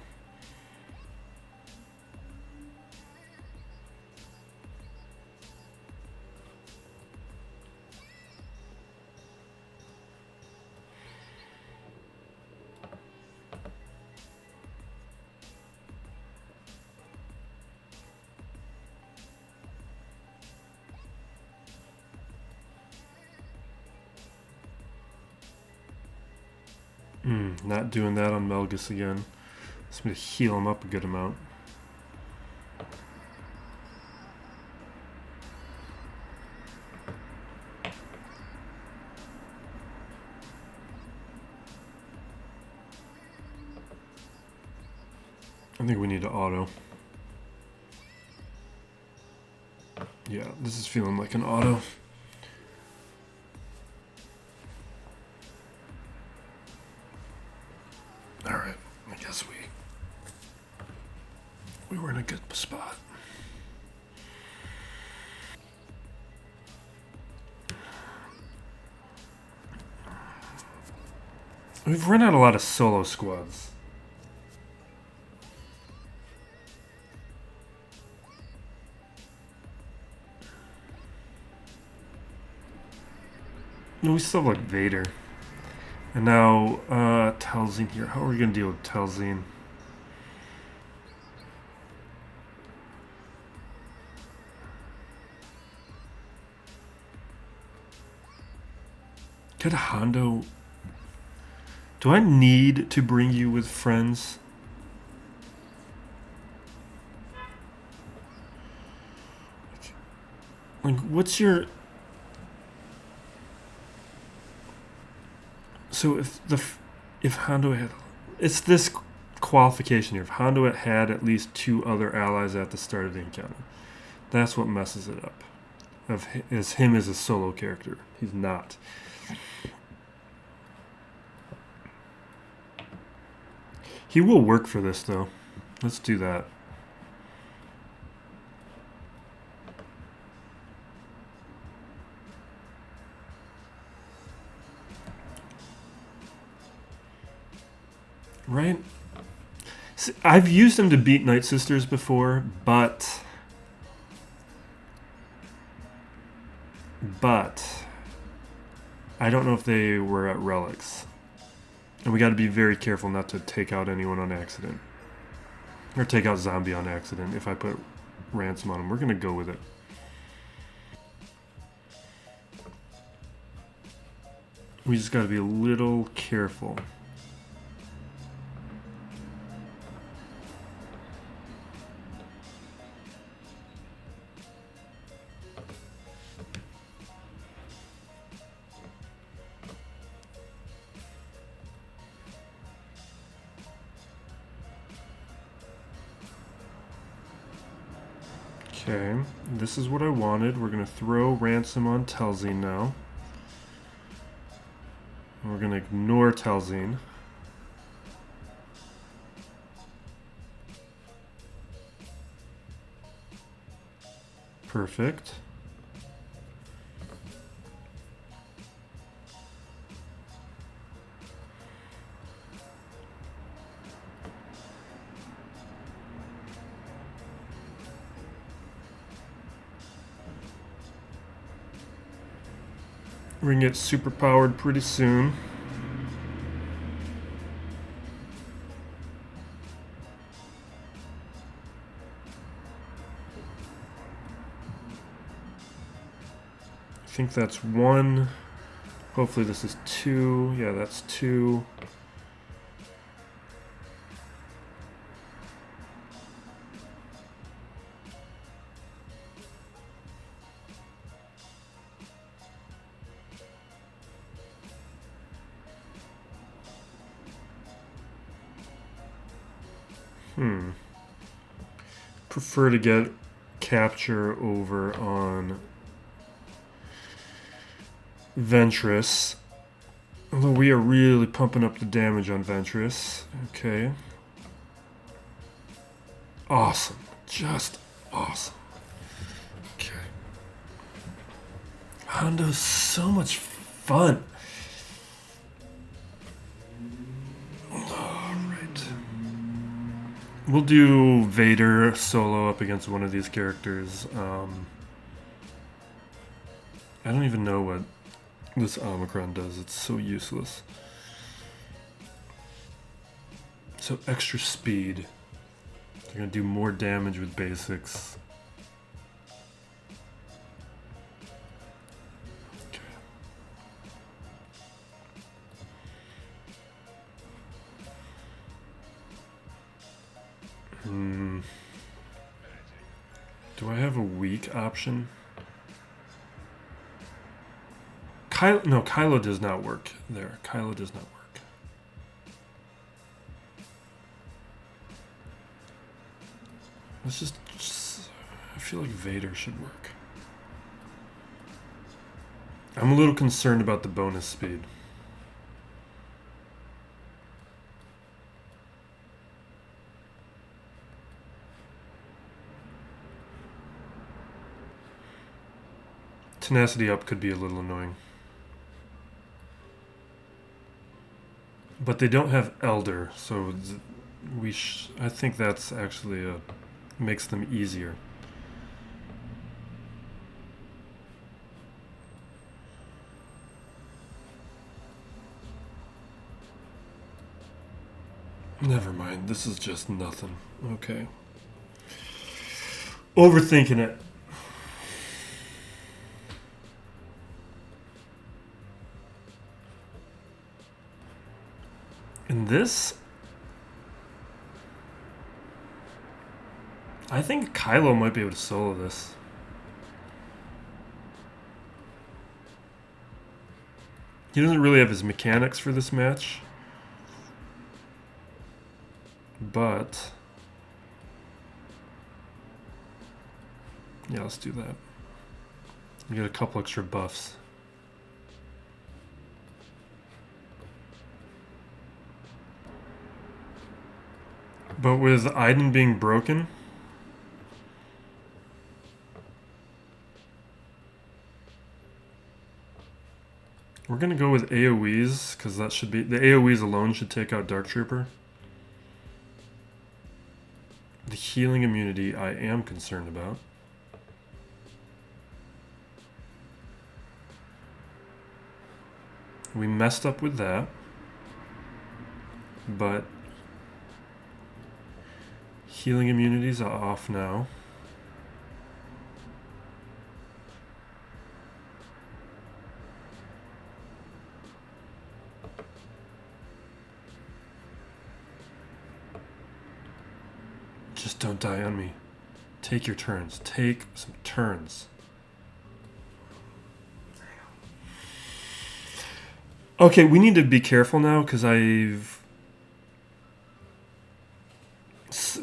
Not doing that on Malgus again. Just going to heal him up a good amount. I think we need to auto. Yeah, this is feeling like an auto. Alright, I guess we were in a good spot. We've run out a lot of solo squads. No, we still have like Vader. And now, Talzin here. How are we going to deal with Talzin? Could Hondo... Do I need to bring you with friends? Like, what's your... So if Hondo had... It's this qualification here. If Hondo had at least 2 other allies at the start of the encounter. That's what messes it up. As him as a solo character. He's not. He will work for this, though. Let's do that. Right? See, I've used him to beat Night Sisters before, but I don't know if they were at relics. And we got to be very careful not to take out anyone on accident. Or take out zombie on accident if I put ransom on him. We're going to go with it. We just got to be a little careful. Okay, this is what I wanted. We're going to throw ransom on Talzin now. We're going to ignore Talzin. Perfect. We're going to get super powered pretty soon. think that's 1. Hopefully this is 2. Yeah, that's 2. Prefer to get capture over on Ventress. Although we are really pumping up the damage on Ventress. Okay. Awesome. Just awesome. Okay. Hondo's so much fun. We'll do Vader solo up against one of these characters. I don't even know what this Omicron does. It's so useless. So extra speed. They're going to do more damage with basics. Do I have a weak option? No, Kylo does not work there. Kylo does not work. Let's just I feel like Vader should work. I'm a little concerned about the bonus speed. Tenacity up could be a little annoying. But they don't have Elder, so I think that's actually makes them easier. Never mind, this is just nothing. Okay. Overthinking it. And this, I think Kylo might be able to solo this. He doesn't really have his mechanics for this match, but yeah, let's do that. We get a couple extra buffs. But with Iden being broken, we're going to go with AoEs, because that should be... The AoEs alone should take out Dark Trooper. The healing immunity I am concerned about. We messed up with that. But... healing immunities are off now. Just don't die on me. Take your turns. Take some turns. Okay, we need to be careful now because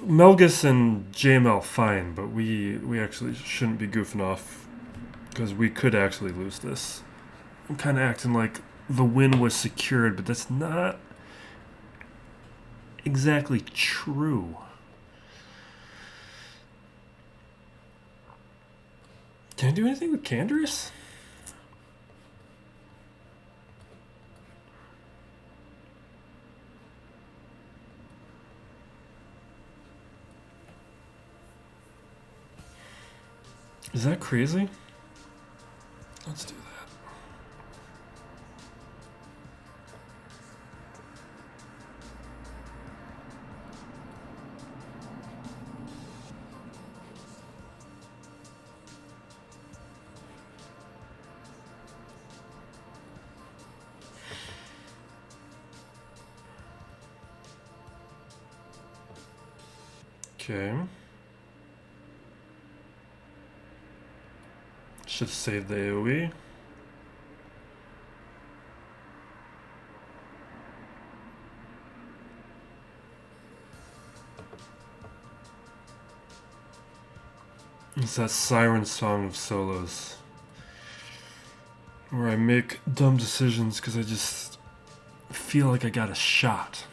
Malgus and JML fine, but we actually shouldn't be goofing off because we could actually lose this. I'm kind of acting like the win was secured, but that's not exactly true. Can I do anything with Canderous? Is that crazy? Let's do that. Okay. Should save the AoE. It's that siren song of solos. Where I make dumb decisions because I just feel like I got a shot.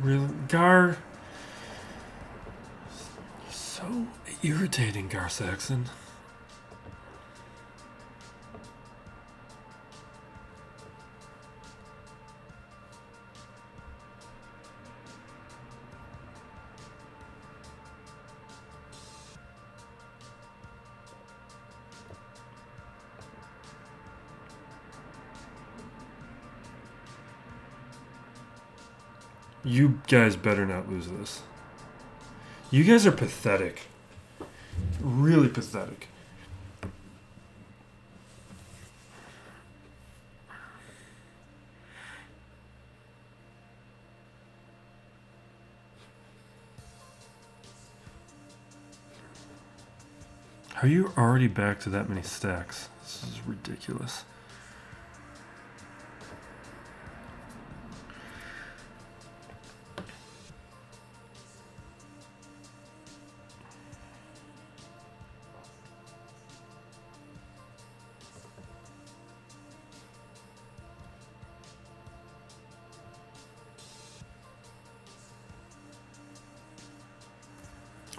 Really? Gar... So irritating, Gar Saxon. You guys better not lose this. You guys are pathetic. Really pathetic. How are you already back to that many stacks? This is ridiculous.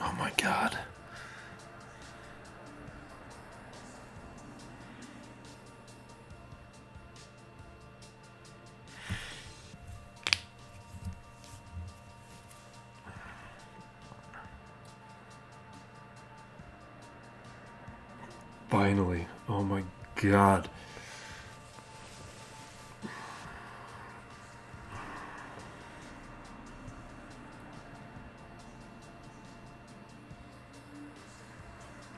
Oh my god. Finally. Oh my god.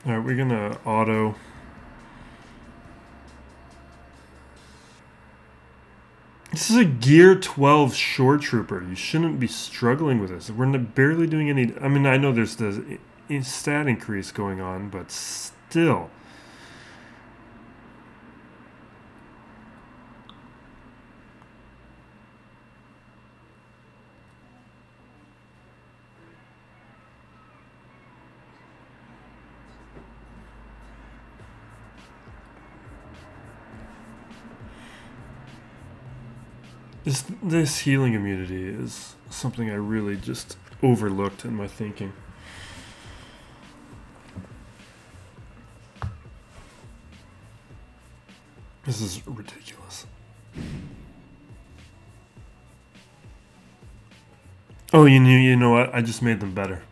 Alright, we're gonna auto. This is a Gear 12 Shore Trooper. You shouldn't be struggling with this. We're barely doing any... I mean, I know there's the stat increase going on, but still. This healing immunity is something I really just overlooked in my thinking. This is ridiculous. Oh, you know what? I just made them better.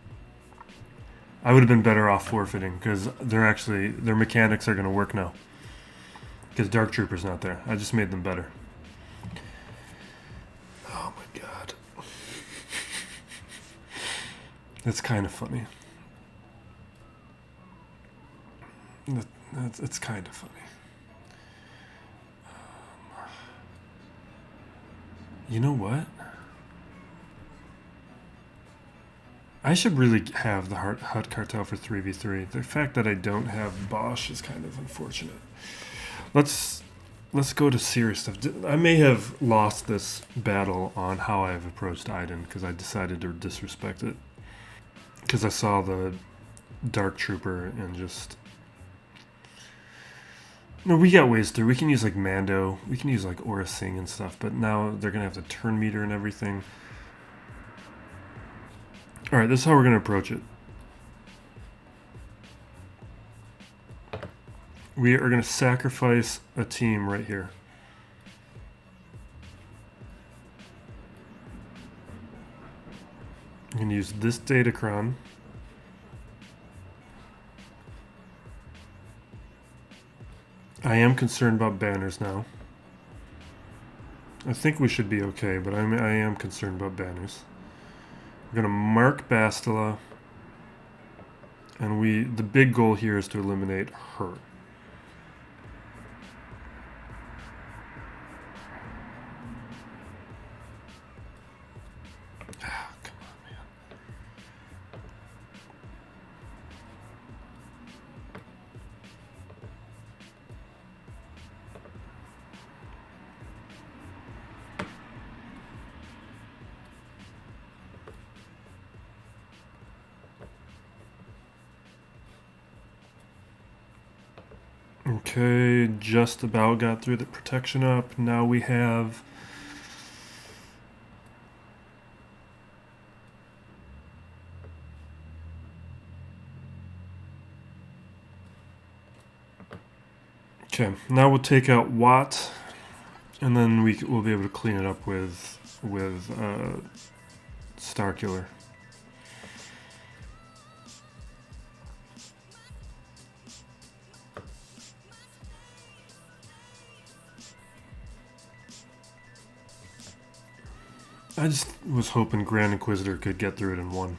I would have been better off forfeiting because their mechanics are going to work now. Because Dark Trooper's not there. I just made them better. Oh my god. That's kind of funny. It's kind of funny. You know what? I should really have the Hut Cartel for 3v3. The fact that I don't have Bosch is kind of unfortunate. Let's go to serious stuff. I may have lost this battle on how I've approached Iden because I decided to disrespect it. Because I saw the Dark Trooper and just... No, we got ways through. We can use like Mando. We can use like Aura Singh and stuff. But now they're going to have the turn meter and everything. Alright, this is how we're going to approach it. We are going to sacrifice a team right here. I'm going to use this Datacron. I am concerned about banners now. I think we should be okay, but I am concerned about banners. We're going to mark Bastila. And the big goal here is to eliminate her. Ah, come on, man. Okay, just about got through the protection up. Now we have okay, now we'll take out Watt, and then we'll be able to clean it up with Starkiller. I just was hoping Grand Inquisitor could get through it in one.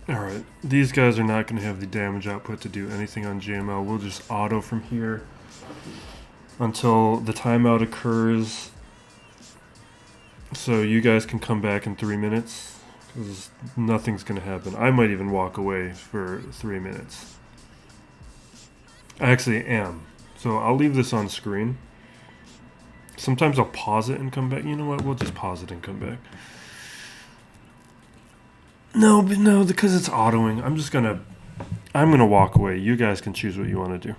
Alright, these guys are not going to have the damage output to do anything on GML. We'll just auto from here until the timeout occurs, so you guys can come back in 3 minutes, because nothing's going to happen. I might even walk away for 3 minutes. I actually am. So I'll leave this on screen. Sometimes I'll pause it and come back. You know what? We'll just pause it and come back. No, but no, because it's autoing. I'm gonna walk away. You guys can choose what you want to do.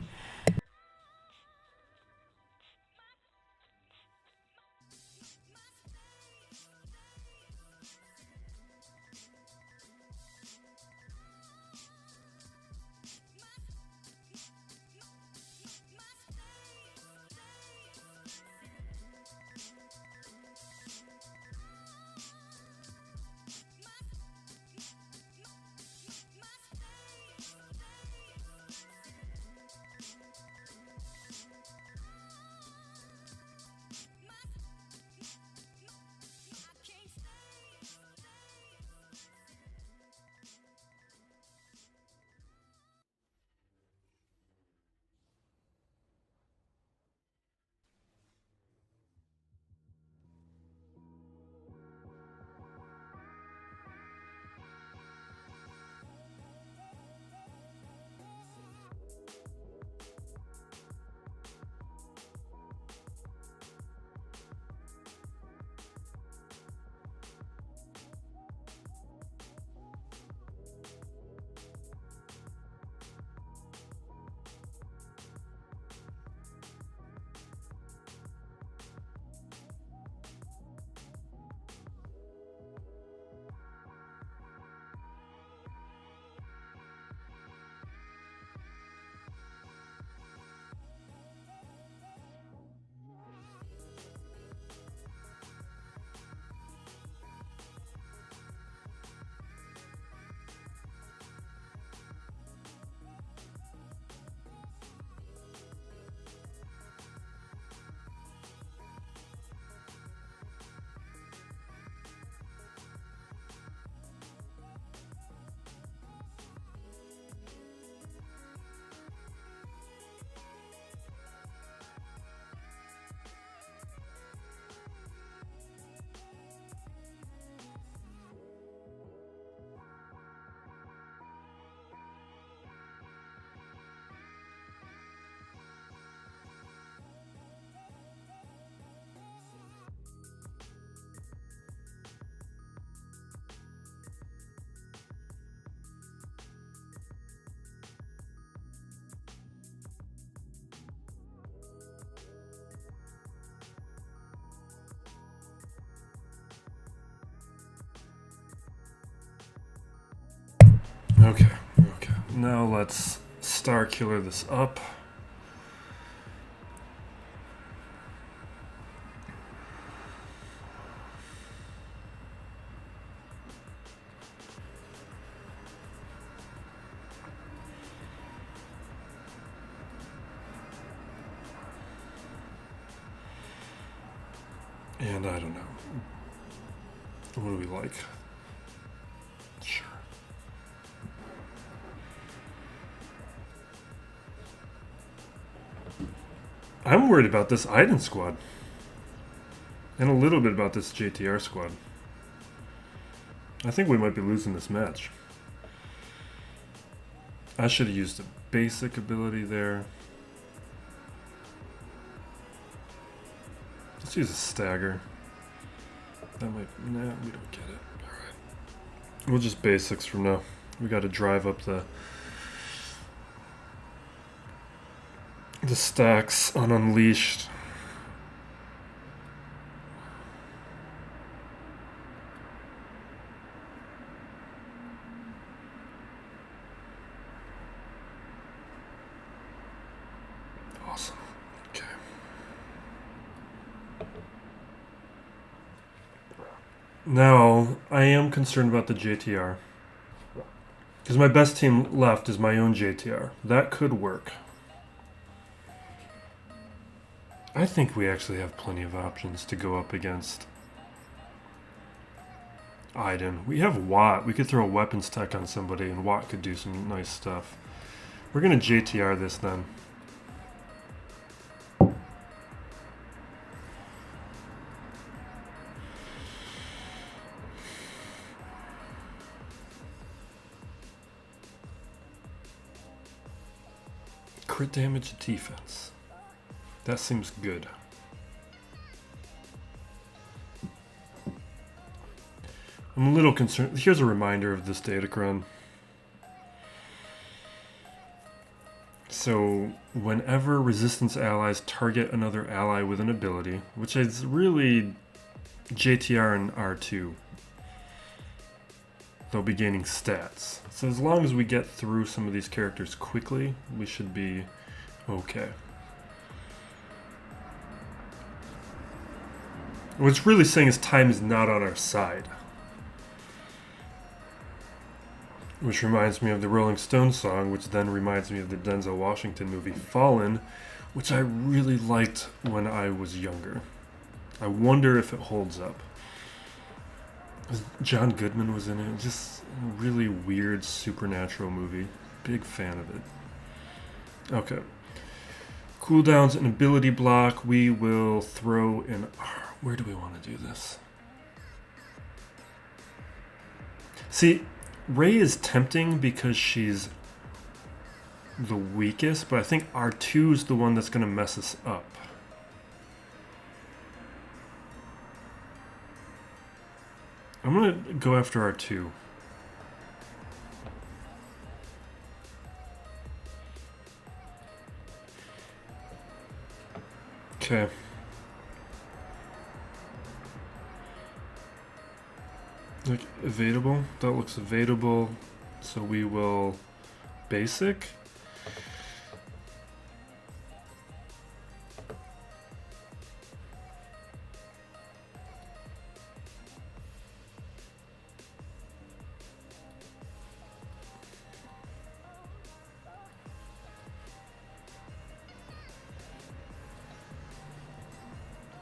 Okay. Now let's Starkiller this up. And I don't know. What do we like? Sure. I'm worried about this Iden squad. And a little bit about this JTR squad. I think we might be losing this match. I should have used a basic ability there. Let's use a stagger. That might... Nah, we don't get it. Alright. We'll just basics from now. We gotta drive up the stacks on Unleashed. Awesome. Okay. Now, I am concerned about the JTR. Because my best team left is my own JTR. That could work. I think we actually have plenty of options to go up against Iden. We have Watt. We could throw a weapons tech on somebody and Watt could do some nice stuff. We're going to JTR this then. Crit damage defense. That seems good. I'm a little concerned. Here's a reminder of this datacron. So, whenever resistance allies target another ally with an ability, which is really JTR and R2, they'll be gaining stats. So as long as we get through some of these characters quickly, we should be okay. What it's really saying is time is not on our side. Which reminds me of the Rolling Stones song, which then reminds me of the Denzel Washington movie Fallen, which I really liked when I was younger. I wonder if it holds up. John Goodman was in it. Just a really weird supernatural movie. Big fan of it. Okay. Cooldowns and ability block. We will throw in... Where do we want to do this? See, Rey is tempting because she's the weakest, but I think R2 is the one that's going to mess us up. I'm going to go after R2. Okay. Like, evadable? That looks evadable. So we will basic.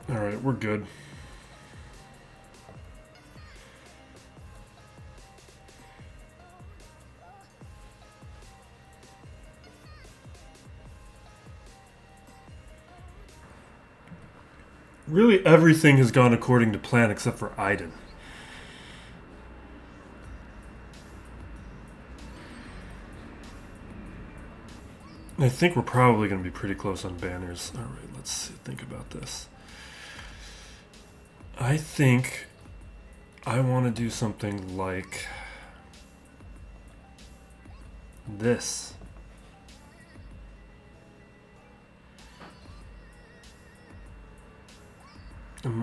Alright, we're good. Really, everything has gone according to plan except for Iden. I think we're probably going to be pretty close on banners. Alright, let's think about this. I think I want to do something like this.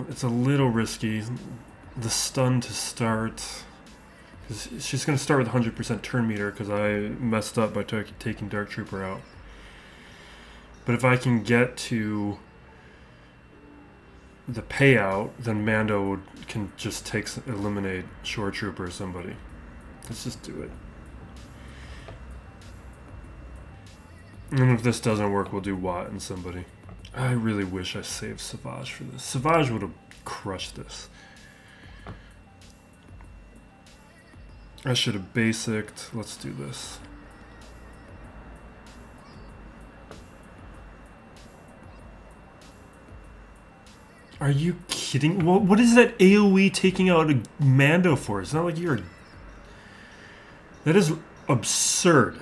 It's a little risky. The stun to start. Because she's going to start with 100% turn meter because I messed up by taking Dark Trooper out. But if I can get to the payout, then Mando can just eliminate Shore Trooper or somebody. Let's just do it. And if this doesn't work, we'll do Watt and somebody. I really wish I saved Savage for this. Savage would have crushed this. I should have basicked. Let's do this. Are you kidding? Well, what is that AoE taking out a Mando for? It's not like you're... That is absurd.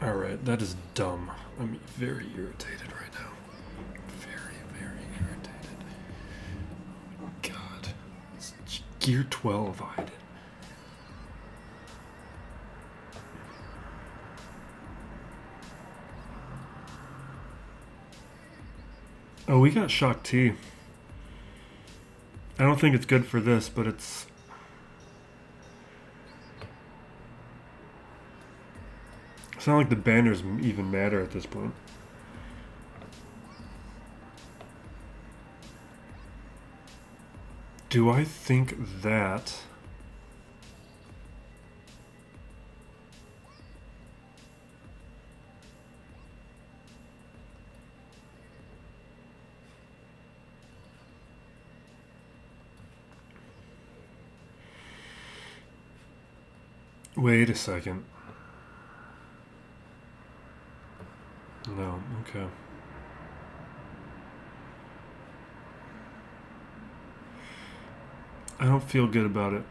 Alright, that is dumb. I'm very irritated right now. Very, very irritated. Oh my god. It's Gear 12, Iden. Oh, we got Shock T. I don't think it's good for this, but it's... It's not like the banners even matter at this point. Do I think that... Wait a second. No, okay. I don't feel good about it.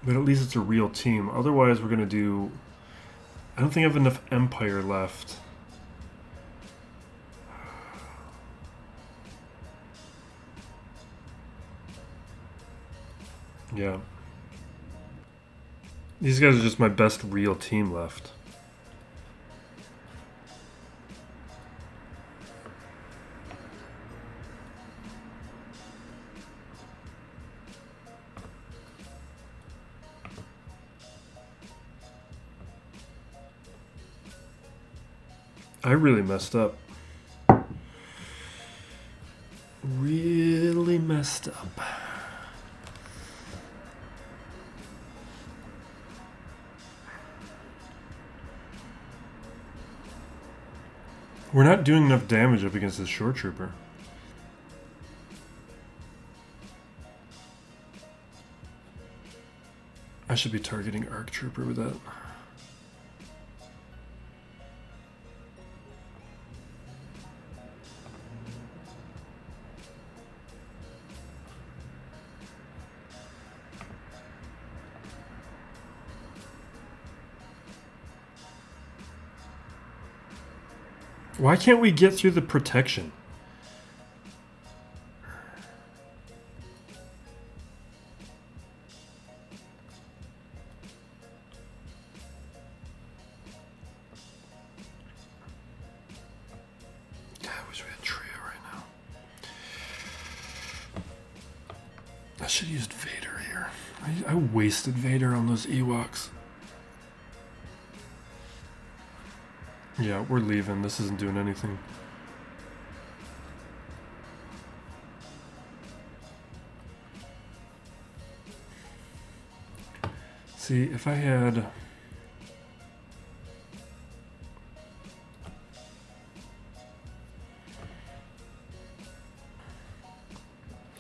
But at least it's a real team. Otherwise, we're going to do... I don't think I have enough Empire left. Yeah. These guys are just my best real team left. I really messed up. Really messed up. We're not doing enough damage up against this Shore Trooper. I should be targeting Arc Trooper with that. Why can't we get through the protection? I wish we had Traya right now. I should have used Vader here. I wasted Vader on those Ewoks. Yeah, we're leaving. This isn't doing anything. See, if I had...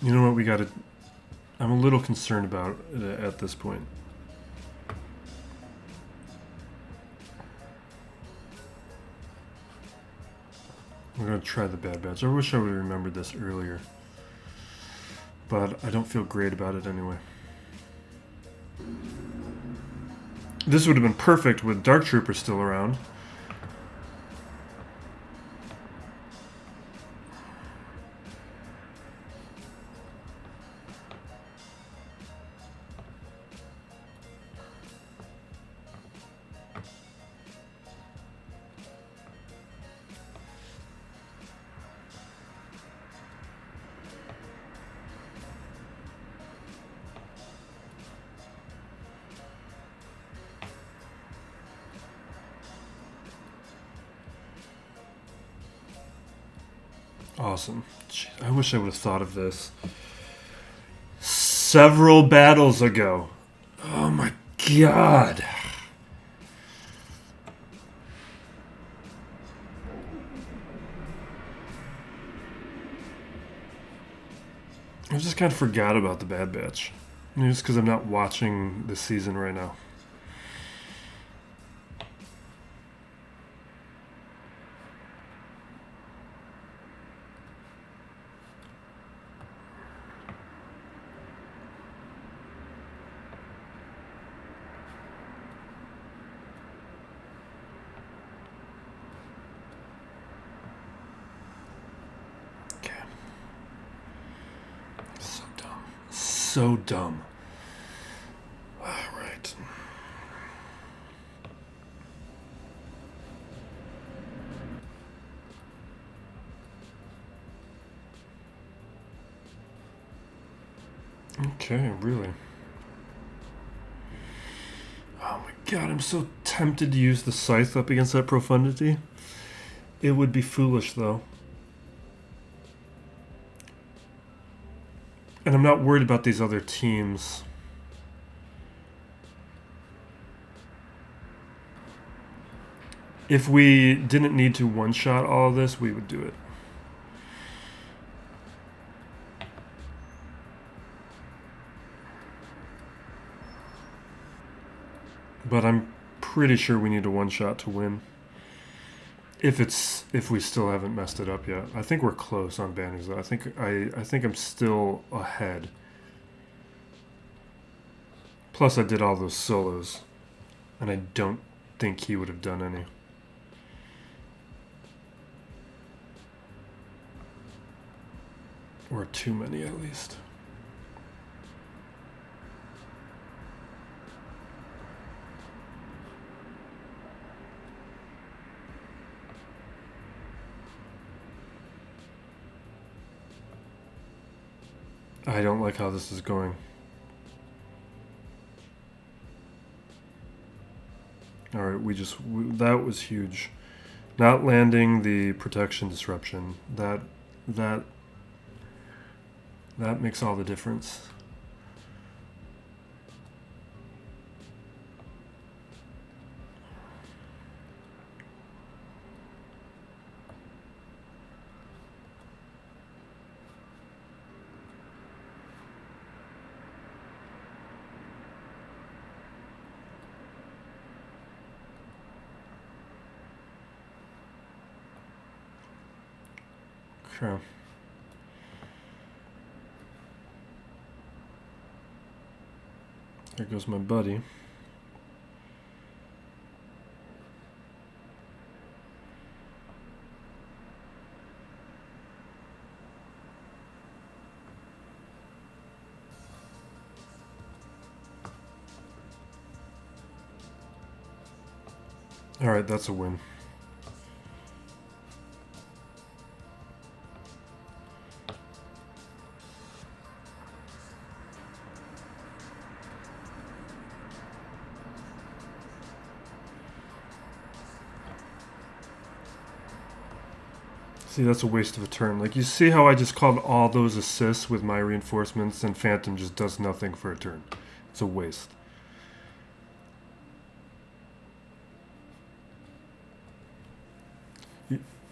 You know what, we gotta... I'm a little concerned about it at this point. We're going to try the Bad Batch. I wish I would have remembered this earlier. But I don't feel great about it anyway. This would have been perfect with Dark Trooper still around. Awesome. Jeez, I wish I would have thought of this several battles ago. Oh my god. I just kind of forgot about the Bad Batch. Just because I'm not watching the season right now. So dumb. All right. Okay, really. Oh my god, I'm so tempted to use the scythe up against that Profundity. It would be foolish, though. And I'm not worried about these other teams. If we didn't need to one-shot all of this, we would do it. But I'm pretty sure we need a one-shot to win. If we still haven't messed it up yet. I think we're close on bannings though. I think I'm still ahead. Plus I did all those solos. And I don't think he would have done any. Or too many at least. I don't like how this is going. Alright, that was huge. Not landing the protection disruption. That makes all the difference. Okay. There goes my buddy. All right, that's a win. See, that's a waste of a turn. Like, you see how I just called all those assists with my reinforcements and Phantom just does nothing for a turn. It's a waste.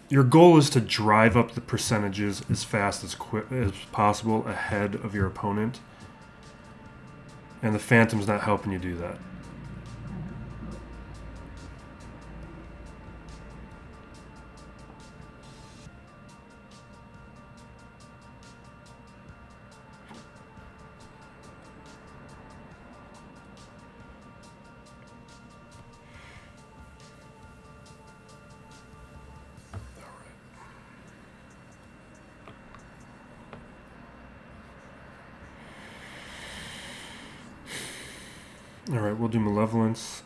Your goal is to drive up the percentages as fast as possible ahead of your opponent. And the Phantom's not helping you do that. Alright, we'll do Malevolence.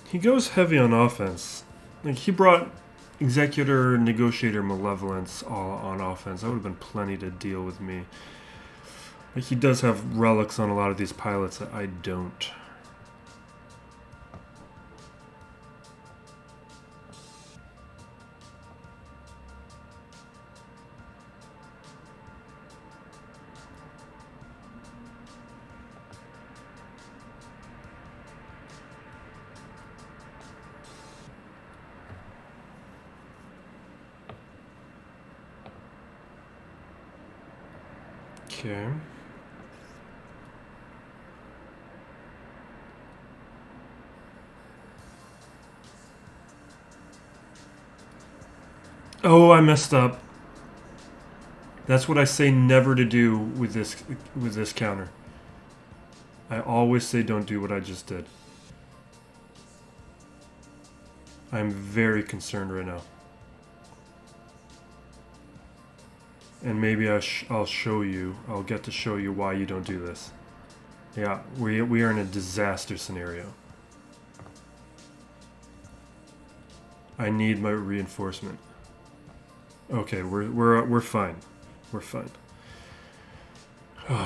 He goes heavy on offense. Like, he brought Executor, Negotiator, Malevolence all on offense. That would have been plenty to deal with me. Like, he does have relics on a lot of these pilots that I don't. Okay. Oh, I messed up. That's what I say never to do with this counter. I always say don't do what I just did. I'm very concerned right now. And maybe I'll show you. I'll get to show you why you don't do this. Yeah, we are in a disaster scenario. I need my reinforcement. Okay, we're fine. We're fine.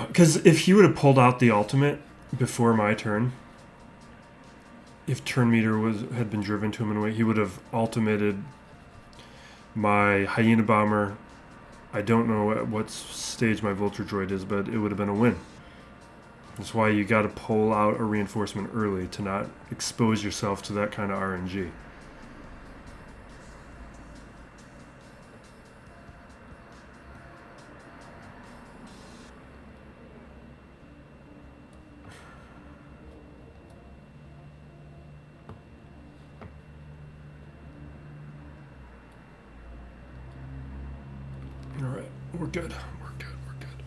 Because if he would have pulled out the ultimate before my turn, if turn meter had been driven to him in a way, he would have ultimated my hyena bomber. I don't know at what stage my vulture droid is, but it would have been a win. That's why you got to pull out a reinforcement early to not expose yourself to that kind of RNG. All right, we're good. We're good. We're good.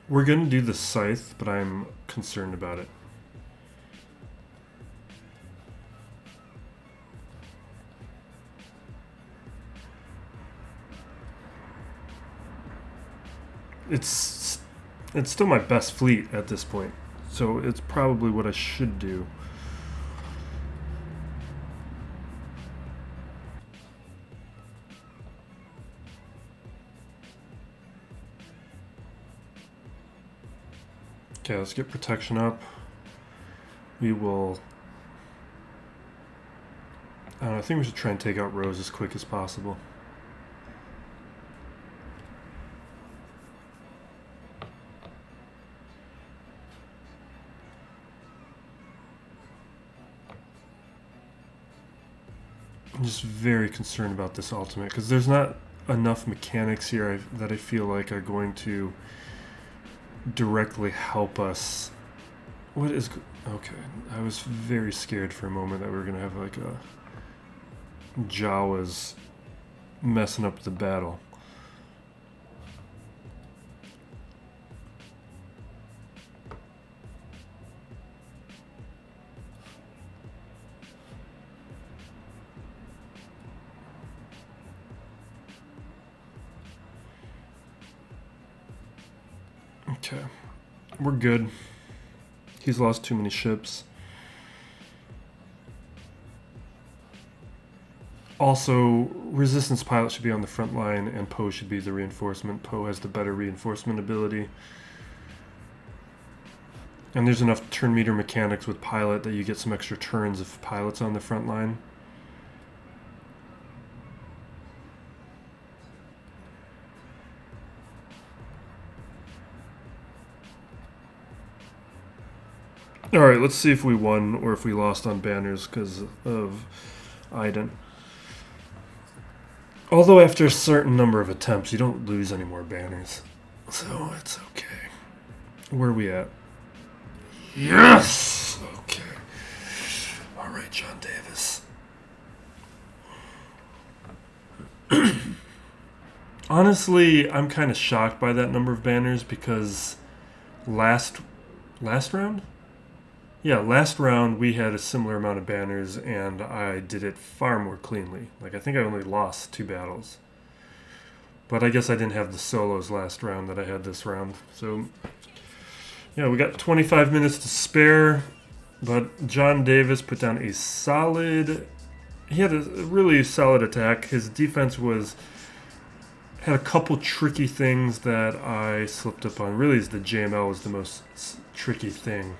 We're going to do the scythe, but I'm concerned about it. It's still my best fleet at this point, so it's probably what I should do. Okay, let's get protection up. We will... I don't know, I think we should try and take out Rose as quick as possible. I'm just very concerned about this ultimate, because there's not enough mechanics here that I feel like are going to directly help us. What is... Okay, I was very scared for a moment that we were going to have like a... Jawas messing up the battle. Okay, we're good. He's lost too many ships. Also, Resistance pilot should be on the front line, and Poe should be the reinforcement. Poe has the better reinforcement ability. And there's enough turn meter mechanics with pilot that you get some extra turns if pilot's on the front line. Alright, let's see if we won or if we lost on banners because of Iden. Although after a certain number of attempts, you don't lose any more banners. So it's okay. Where are we at? Yes! Okay. Alright, John Davis. Honestly, I'm kind of shocked by that number of banners because last round? Yeah, last round we had a similar amount of banners and I did it far more cleanly. Like, I think I only lost 2 battles. But I guess I didn't have the solos last round that I had this round. So Yeah, we got 25 minutes to spare, but John Davis put down a solid... He had a really solid attack. His defense had a couple tricky things that I slipped up on. Really, the JML was the most tricky thing.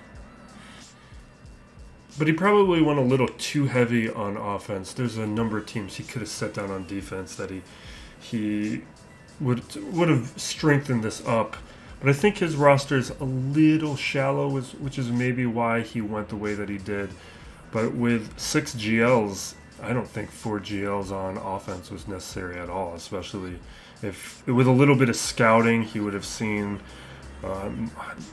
But he probably went a little too heavy on offense. There's a number of teams he could have set down on defense that he would have strengthened this up. But I think his roster's a little shallow, which is maybe why he went the way that he did. But with 6 GLs, I don't think 4 GLs on offense was necessary at all, especially if with a little bit of scouting, he would have seen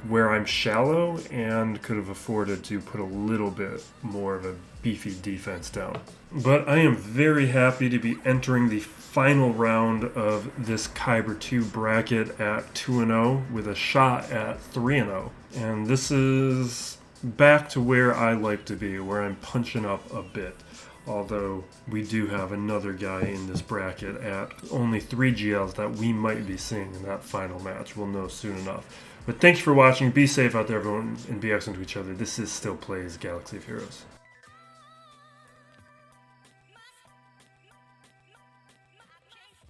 where I'm shallow and could have afforded to put a little bit more of a beefy defense down. But I am very happy to be entering the final round of this Kyber 2 bracket at 2-0 with a shot at 3-0. And this is back to where I like to be, where I'm punching up a bit. Although we do have another guy in this bracket at only 3 GLs that we might be seeing in that final match. We'll know soon enough. But thanks for watching. Be safe out there, everyone, and be excellent to each other. This is Still Plays Galaxy of Heroes.